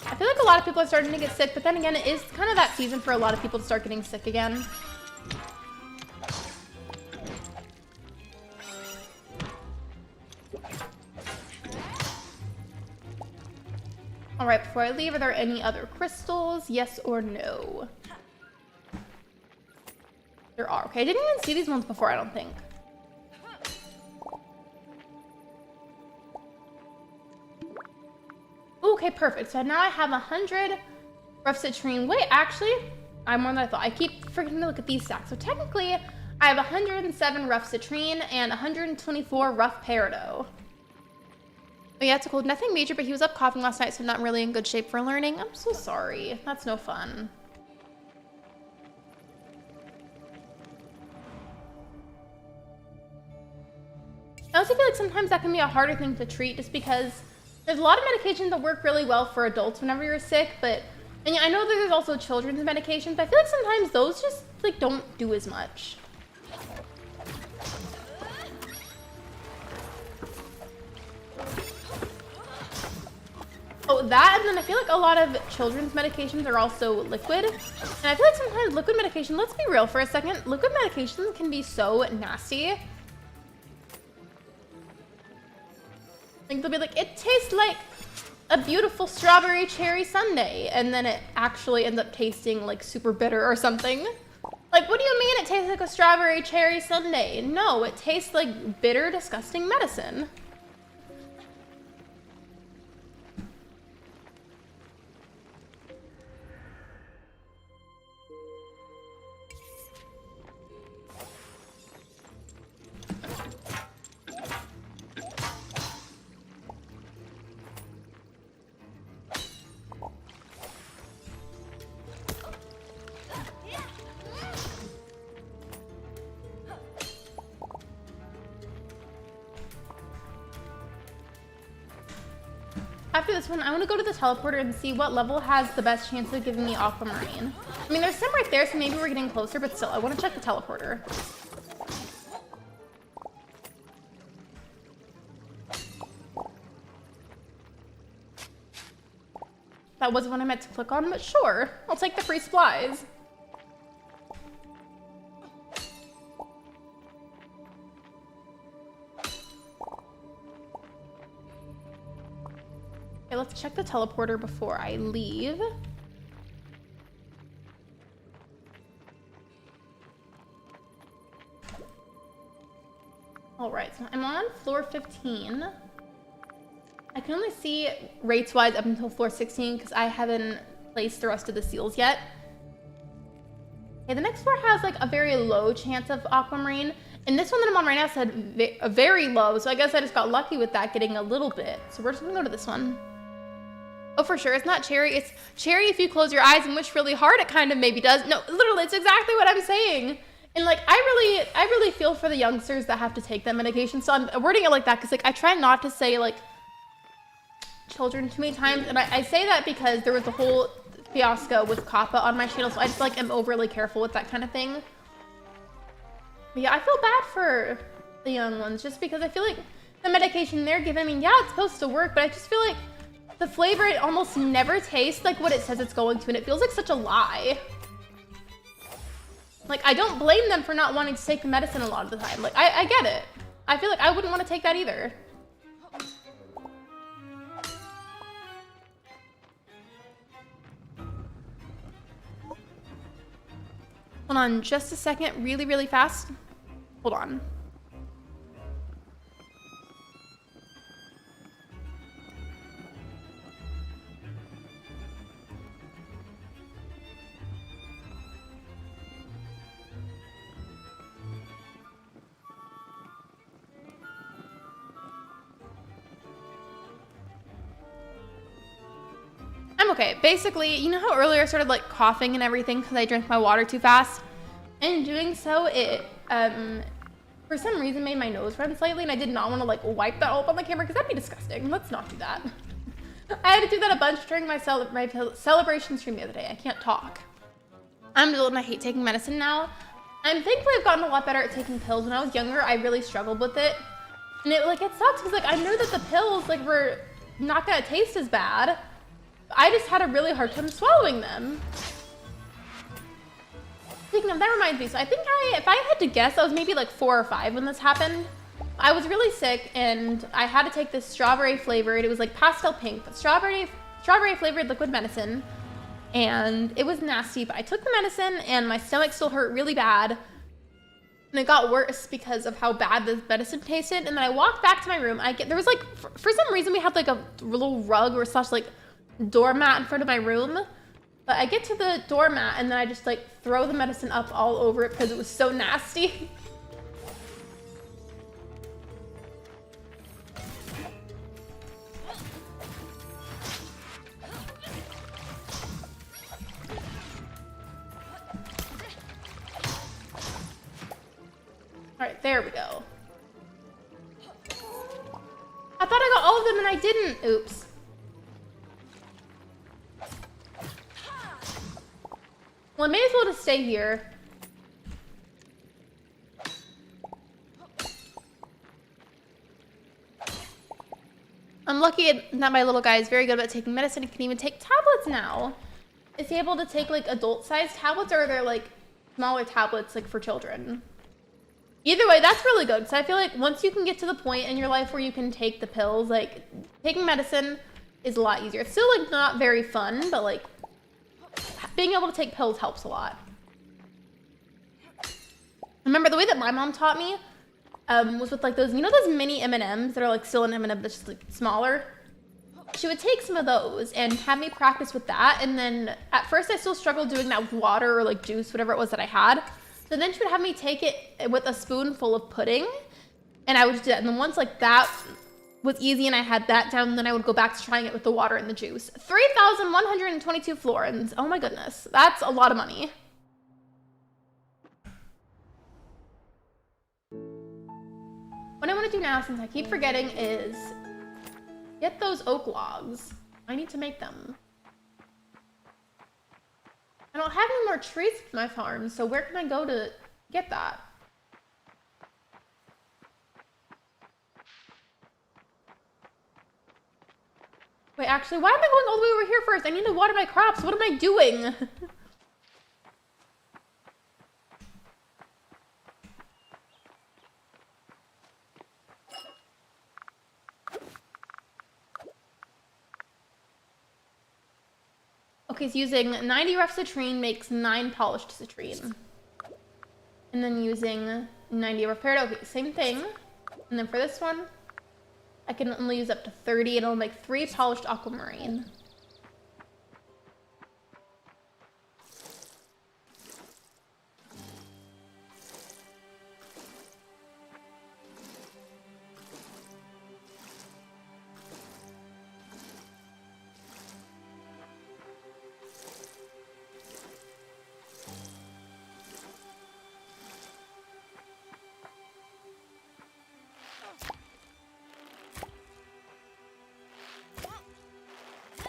I feel like a lot of people are starting to get sick, but then again, it is kind of that season for a lot of people to start getting sick again. All right, before I leave, are there any other crystals? Yes or no? There are. Okay, I didn't even see these ones before, I don't think. Okay, perfect. So now I have 100 rough citrine. Wait, actually, I'm more than I thought. I keep forgetting to look at these stacks. So technically, I have 107 rough citrine and 124 rough peridot. Oh yeah, it's cool. Nothing major, but he was up coughing last night, so not really in good shape for learning. I'm so sorry. That's no fun. I also feel like sometimes that can be a harder thing to treat just because there's a lot of medications that work really well for adults whenever you're sick, but, and I know that there's also children's medications, but I feel like sometimes those just, like, don't do as much. Oh, that, and then I feel like a lot of children's medications are also liquid, and I feel like sometimes liquid medication, let's be real for a second, liquid medications can be so nasty. Like they'll be like, it tastes like a beautiful strawberry cherry sundae, and then it actually ends up tasting like super bitter or something. Like, what do you mean it tastes like a strawberry cherry sundae? No, it tastes like bitter, disgusting medicine. do this one. I want to go to the teleporter and see what level has the best chance of giving me aquamarine. I mean, there's some right there, so maybe we're getting closer, but still, I want to check the teleporter. That wasn't what I meant to click on, but sure. I'll take the free supplies. Okay, let's check the teleporter before I leave. All right, so I'm on floor 15. I can only see rates-wise up until floor 16 because I haven't placed the rest of the seals yet. Okay, the next floor has like a very low chance of aquamarine. And this one that I'm on right now said very low, so I guess I just got lucky with that, getting a little bit. So we're just gonna go to this one. Oh, for sure, it's not cherry. It's cherry if you close your eyes and wish really hard, it kind of maybe does. No, literally, it's exactly what I'm saying. And like, I really feel for the youngsters that have to take that medication. So I'm wording it like that because like I try not to say like children too many times, and I say that because there was a whole fiasco with Kappa on my channel, so I just like am overly careful with that kind of thing. But yeah, I feel bad for the young ones just because I feel like the medication they're given, I mean, yeah, it's supposed to work, but I just feel like the flavor, it almost never tastes like what it says it's going to, and it feels like such a lie. Like, I don't blame them for not wanting to take the medicine a lot of the time. Like, I get it. I feel like I wouldn't want to take that either. Hold on just a second, really, really fast. Hold on. I'm okay. Basically, you know how earlier I started like coughing and everything because I drank my water too fast? And doing so, it for some reason made my nose run slightly, and I did not want to like wipe that up on the camera because that'd be disgusting. Let's not do that. I had to do that a bunch during my celebration stream the other day. I can't talk. I'm an adult and I hate taking medicine now. I'm thankfully I've gotten a lot better at taking pills. When I was younger, I really struggled with it. And it sucks because like I knew that the pills like were not gonna taste as bad. I just had a really hard time swallowing them. Speaking of, that reminds me, so I think if I had to guess, I was maybe like 4 or 5 when this happened. I was really sick and I had to take this strawberry flavored, it was like pastel pink, but strawberry flavored liquid medicine. And it was nasty, but I took the medicine and my stomach still hurt really bad. And it got worse because of how bad the medicine tasted. And then I walked back to my room. There was like, for some reason we had like a little rug or slash like doormat in front of my room. But I get to the doormat and then I just like throw the medicine up all over it because it was so nasty. All right, there we go. I thought I got all of them and I didn't. Oops. Well, I may as well just stay here. I'm lucky that my little guy is very good about taking medicine and can even take tablets now. Is he able to take like adult-sized tablets, or are there like smaller tablets like for children? Either way, that's really good, because I feel like once you can get to the point in your life where you can take the pills, like taking medicine is a lot easier. It's still like not very fun, but like being able to take pills helps a lot. Remember the way that my mom taught me was with like those, you know, those mini M&Ms that are like still an M&M but just like smaller. She would take some of those and have me practice with that. And then at first I still struggled doing that with water or like juice, whatever it was that I had. So then she would have me take it with a spoonful of pudding, and I would just do that. And then once like that was easy and I had that down, then I would go back to trying it with the water and the juice. 3,122 florins. Oh my goodness. That's a lot of money. What I want to do now, since I keep forgetting, is get those oak logs. I need to make them. I don't have any more trees for my farm, so where can I go to get that? Wait, actually, why am I going all the way over here first? I need to water my crops. What am I doing? Okay, so using 90 rough citrine makes 9 polished citrine. And then using 90 repaired, okay, same thing. And then for this one, I can only use up to 30 and it'll make 3 polished aquamarine.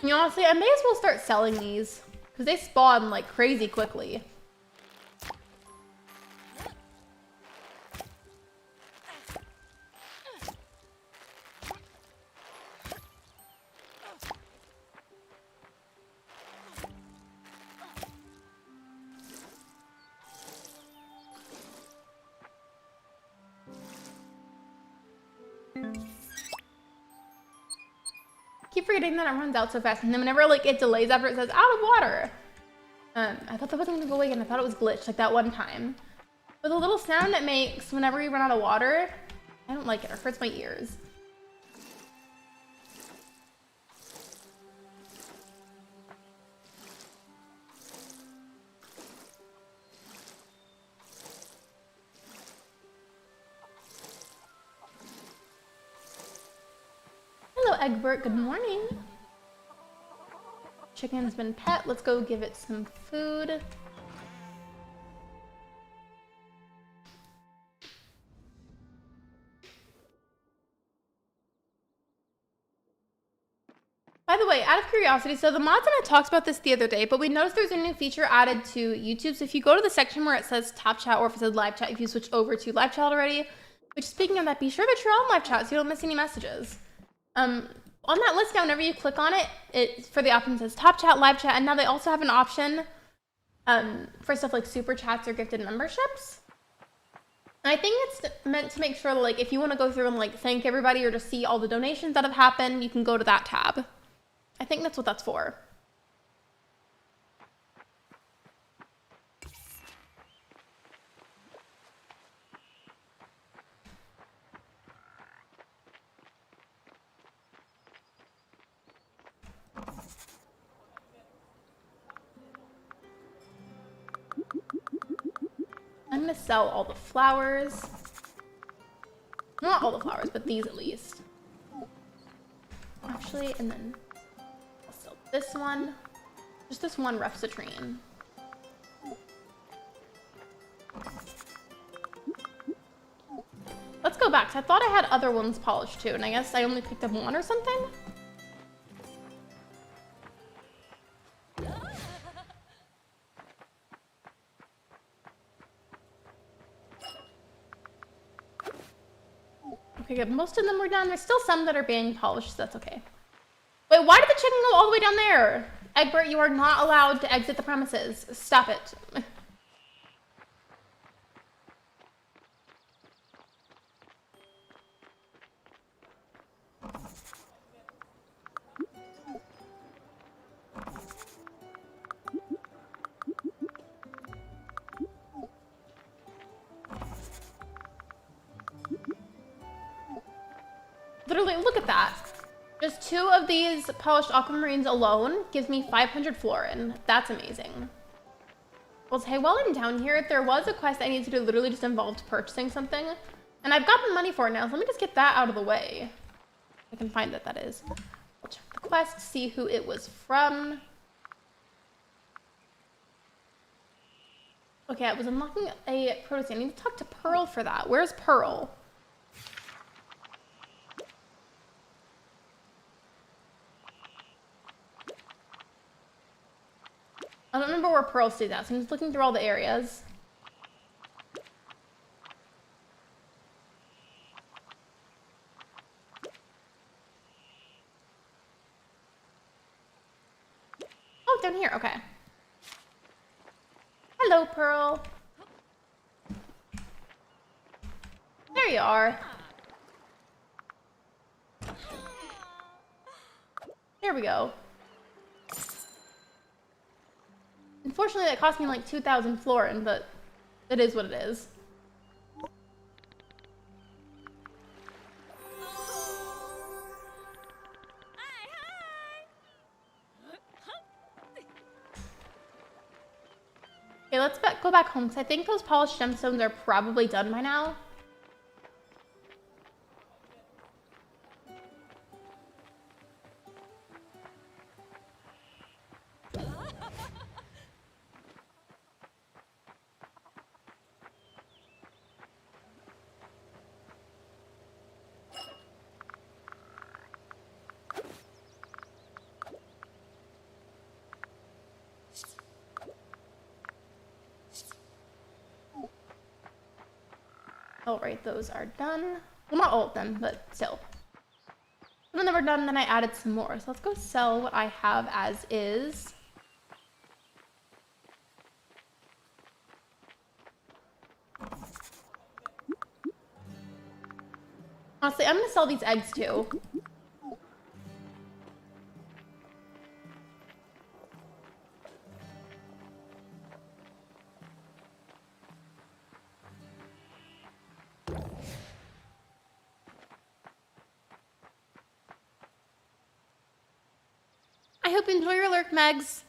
You know, honestly, I may as well start selling these because they spawn like crazy quickly. Keep forgetting that it runs out so fast, and then whenever like it delays after it says out of water, I thought that wasn't gonna go away again. I thought it was glitched like that one time. But the little sound it makes whenever you run out of water, I don't like it. It hurts my ears. Hello, Egbert. Good morning. Chicken's been pet. Let's go give it some food. By the way, out of curiosity, so the mods and I talked about this the other day, but we noticed there's a new feature added to YouTube. So if you go to the section where it says top chat, or if it says live chat, if you switch over to live chat already, which speaking of that, be sure that you're on live chat so you don't miss any messages. On that list now, whenever you click on it, it for the option says top chat, live chat, and now they also have an option for stuff like super chats or gifted memberships. And I think it's meant to make sure that, like, if you want to go through and like thank everybody or just see all the donations that have happened, you can go to that tab. I think that's what that's for. I'm gonna sell all the flowers. Not all the flowers, but these at least. Actually, and then I'll sell this one. Just this one rough citrine. Let's go back, 'cause I thought I had other ones polished too, and I guess I only picked up one or something? Okay, good. Most of them were done. There's still some that are being polished, so that's okay. Wait, why did the chicken go all the way down there? Egbert, you are not allowed to exit the premises. Stop it. Literally, look at that. Just 2 of these polished aquamarines alone gives me 500 florin. That's amazing. Well, hey, while I'm down here, there was a quest I needed to do literally just involved purchasing something. And I've got the money for it now, so let me just get that out of the way. I can find that is. I'll check the quest, see who it was from. Okay, I was unlocking a produce. I need to talk to Pearl for that. Where's Pearl? remember where Pearl stays at, so I'm just looking through all the areas. Oh, down here, okay. Hello, Pearl. There you are. There we go. Unfortunately, that cost me like 2,000 florin, but it is what it is. Okay, let's go back home, because I think those polished gemstones are probably done by now. Oh, right, those are done. Well, not all of them, but still. When they were done, then I added some more. So let's go sell what I have as is. Honestly, I'm gonna sell these eggs too. I hope you enjoy your lurk, Megs.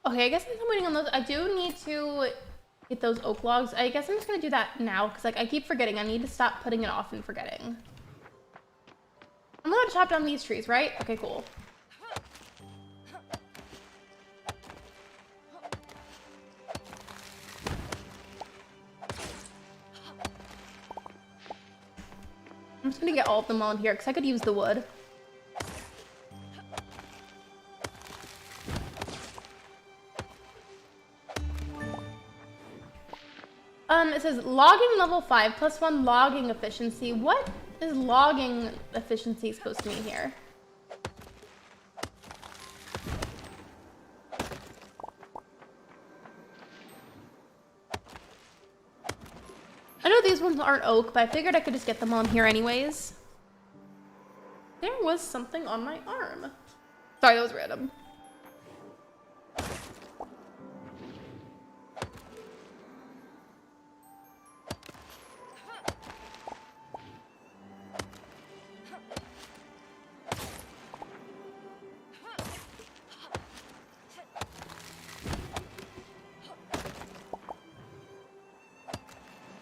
Okay, I guess I'm waiting on those. I do need to get those oak logs. I guess I'm just gonna do that now, because like I keep forgetting. I need to stop putting it off and forgetting. I'm gonna chop down these trees, right? Okay, cool. I'm just gonna get all of them on here, because I could use the wood. It says logging level 5 +1 logging efficiency. What is logging efficiency supposed to mean here? I know these ones aren't oak, but I figured I could just get them on here anyways. There was something on my arm. Sorry, that was random.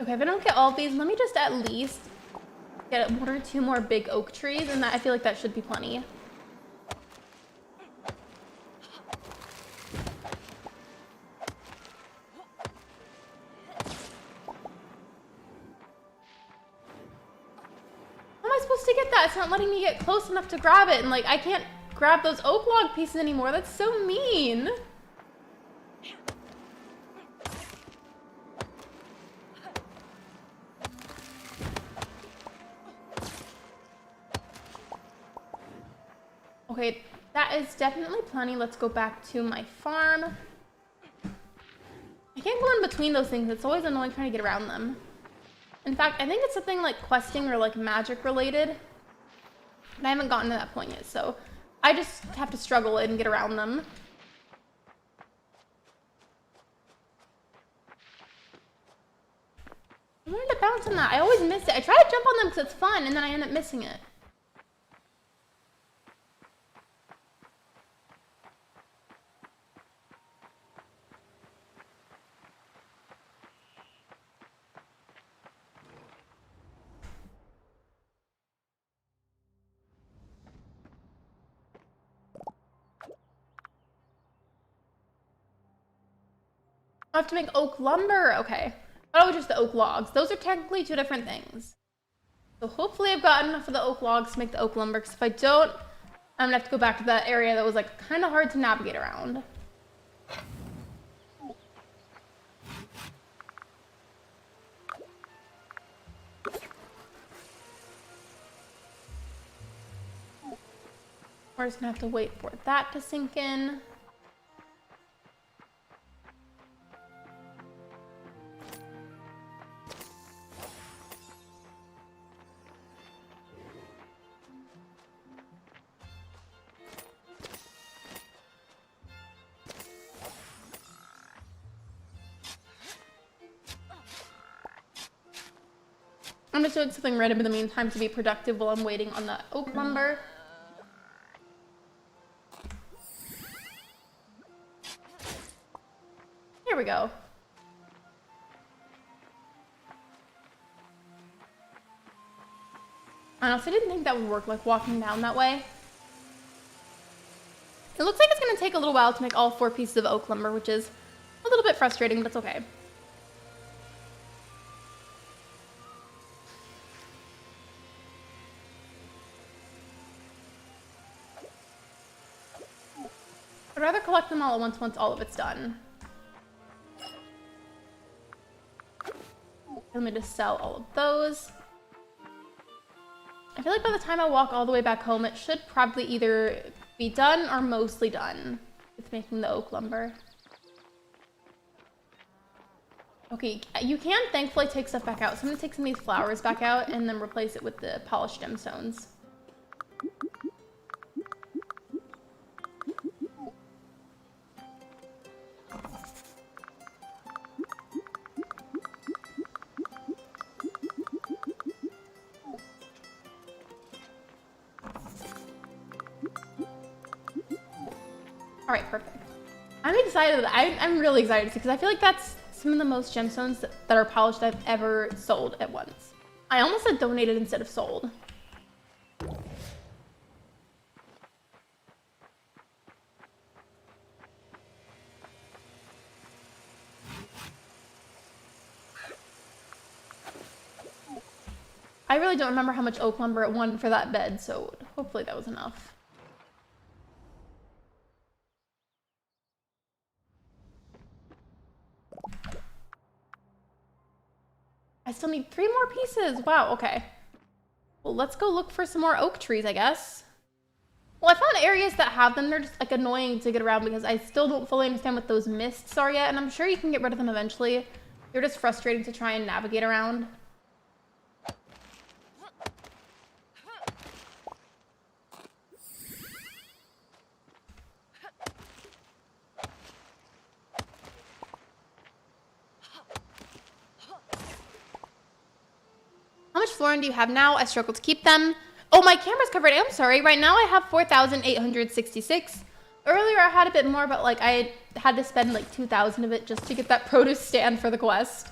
Okay, if I don't get all of these, let me just at least get 1 or 2 more big oak trees, and I feel like that should be plenty. How am I supposed to get that? It's not letting me get close enough to grab it, and like I can't grab those oak log pieces anymore. That's so mean. Okay, that is definitely plenty. Let's go back to my farm. I can't go in between those things. It's always annoying trying to get around them. In fact, I think it's something like questing or like magic related. And I haven't gotten to that point yet, so I just have to struggle and get around them. I wanted to bounce on that. I always miss it. I try to jump on them because it's fun, and then I end up missing it. I have to make oak lumber. Okay. I thought it was just the oak logs. Those are technically two different things. So hopefully I've got enough of the oak logs to make the oak lumber, because if I don't, I'm gonna have to go back to that area that was like kind of hard to navigate around. We're just gonna have to wait for that to sink in. I'm just doing something random in the meantime to be productive while I'm waiting on the oak lumber. Here we go. I honestly didn't think that would work, like walking down that way. It looks like it's gonna take a little while to make all 4 pieces of oak lumber, which is a little bit frustrating, but it's okay. I'd rather collect them all at once all of it's done. Let me just sell all of those. I feel like by the time I walk all the way back home, it should probably either be done or mostly done with making the oak lumber. Okay, you can thankfully take stuff back out. So I'm gonna take some of these flowers back out and then replace it with the polished gemstones. All right, perfect. I'm excited. I'm really excited because I feel like that's some of the most gemstones that are polished I've ever sold at once. I almost said donated instead of sold. I really don't remember how much oak lumber it won for that bed, so hopefully that was enough. I still need 3 more pieces. Wow, okay. Well, let's go look for some more oak trees, I guess. Well, I found areas that have them. They're just like annoying to get around because I still don't fully understand what those mists are yet, and I'm sure you can get rid of them eventually. They're just frustrating to try and navigate around. How much flooring do you have now? I struggle to keep them. Oh, my camera's covered. I'm sorry. Right now I have 4,866. Earlier I had a bit more, but like I had to spend like 2,000 of it just to get that produce stand for the quest.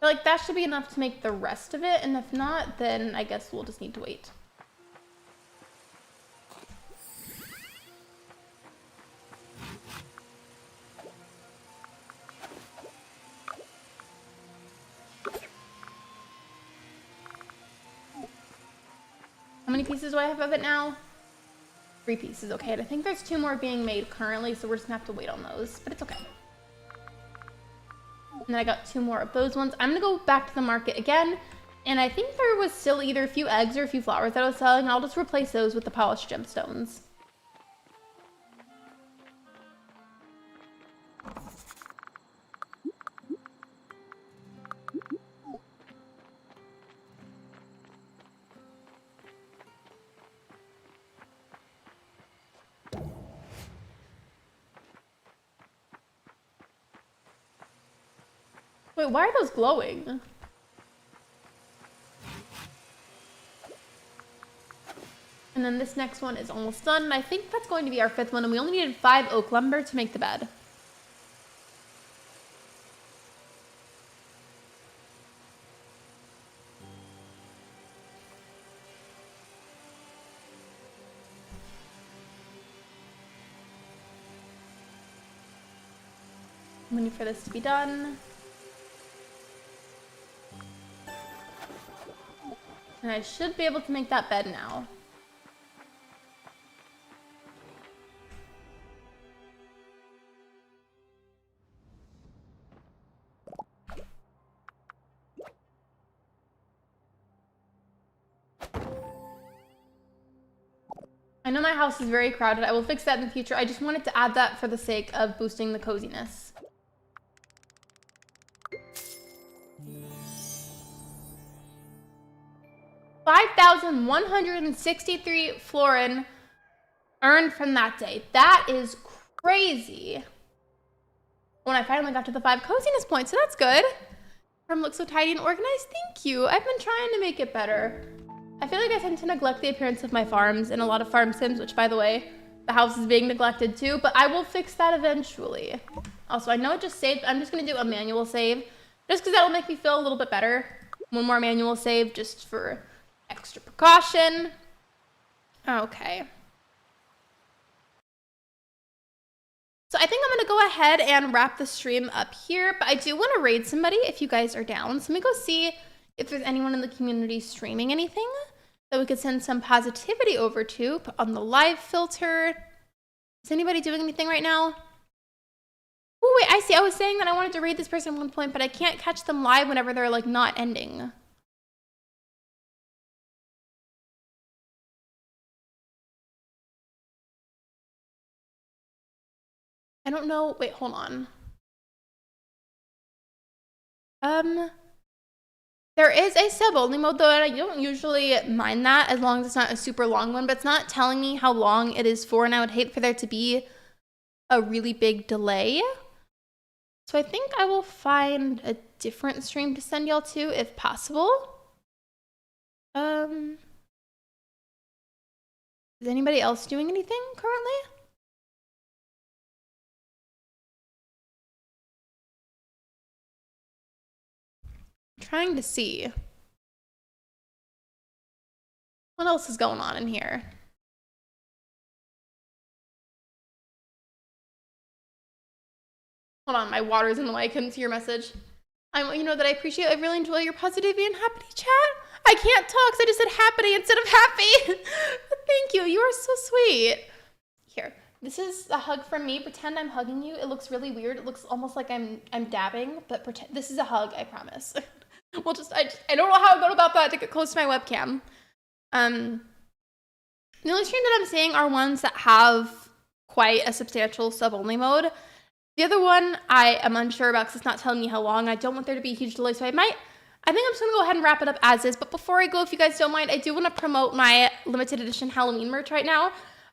I feel like that should be enough to make the rest of it, and if not, then I guess we'll just need to wait. How many pieces do I have of it now? 3 pieces, okay. And I think there's 2 more being made currently, so we're just gonna have to wait on those, but it's okay. And then I got 2 more of those ones. I'm gonna go back to the market again, and I think there was still either a few eggs or a few flowers that I was selling. I'll just replace those with the polished gemstones. Wait, why are those glowing? And then this next one is almost done. And I think that's going to be our 5th one. And we only needed 5 oak lumber to make the bed. I'm waiting for this to be done. And I should be able to make that bed now. I know my house is very crowded. I will fix that in the future. I just wanted to add that for the sake of boosting the coziness. $5,163 florin earned from that day. That is crazy. When I finally got to the 5 coziness points, so that's good. Farm looks so tidy and organized. Thank you. I've been trying to make it better. I feel like I tend to neglect the appearance of my farms in a lot of farm sims, which, by the way, the house is being neglected too, but I will fix that eventually. Also, I know it just saved. I'm just going to do a manual save just because that will make me feel a little bit better. One more manual save just for extra precaution. Okay. So I think I'm going to go ahead and wrap the stream up here, but I do want to raid somebody if you guys are down. So let me go see if there's anyone in the community streaming anything that we could send some positivity over to. Put on the live filter. Is anybody doing anything right now? Oh, wait, I see. I was saying that I wanted to raid this person at one point, but I can't catch them live whenever they're like not ending. I don't know. Wait, hold on. There is a sub-only mode, though, and I don't usually mind that as long as it's not a super long one, but it's not telling me how long it is for, and I would hate for there to be a really big delay. So I think I will find a different stream to send y'all to, if possible. Is anybody else doing anything currently? Trying to see what else is going on in here. Hold on, my water's in the way. I couldn't see your message. I want you to know that I appreciate. I really enjoy your positivity and happy chat. I can't talk, so I just said happy instead of happy. Thank you. You are so sweet. Here, this is a hug from me. Pretend I'm hugging you. It looks really weird. It looks almost like I'm dabbing, but pretend this is a hug. I promise. Well, I don't know how I go about that to get close to my webcam. The only stream that I'm seeing are ones that have quite a substantial sub-only mode. The other one I am unsure about because it's not telling me how long. I don't want there to be a huge delay, so I think I'm just going to go ahead and wrap it up as is. But before I go, if you guys don't mind, I do want to promote my limited edition Halloween merch right now.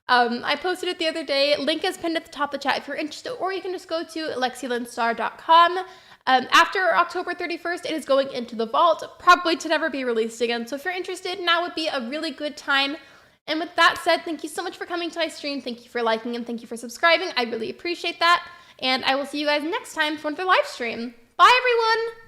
I posted it the other day. Link is pinned at the top of the chat if you're interested, or you can just go to lexilynstar.com. After October 31st, it is going into the vault, probably to never be released again. So if you're interested, now would be a really good time. And with that said, thank you so much for coming to my stream. Thank you for liking and thank you for subscribing. I really appreciate that. And I will see you guys next time for another live stream. Bye, everyone!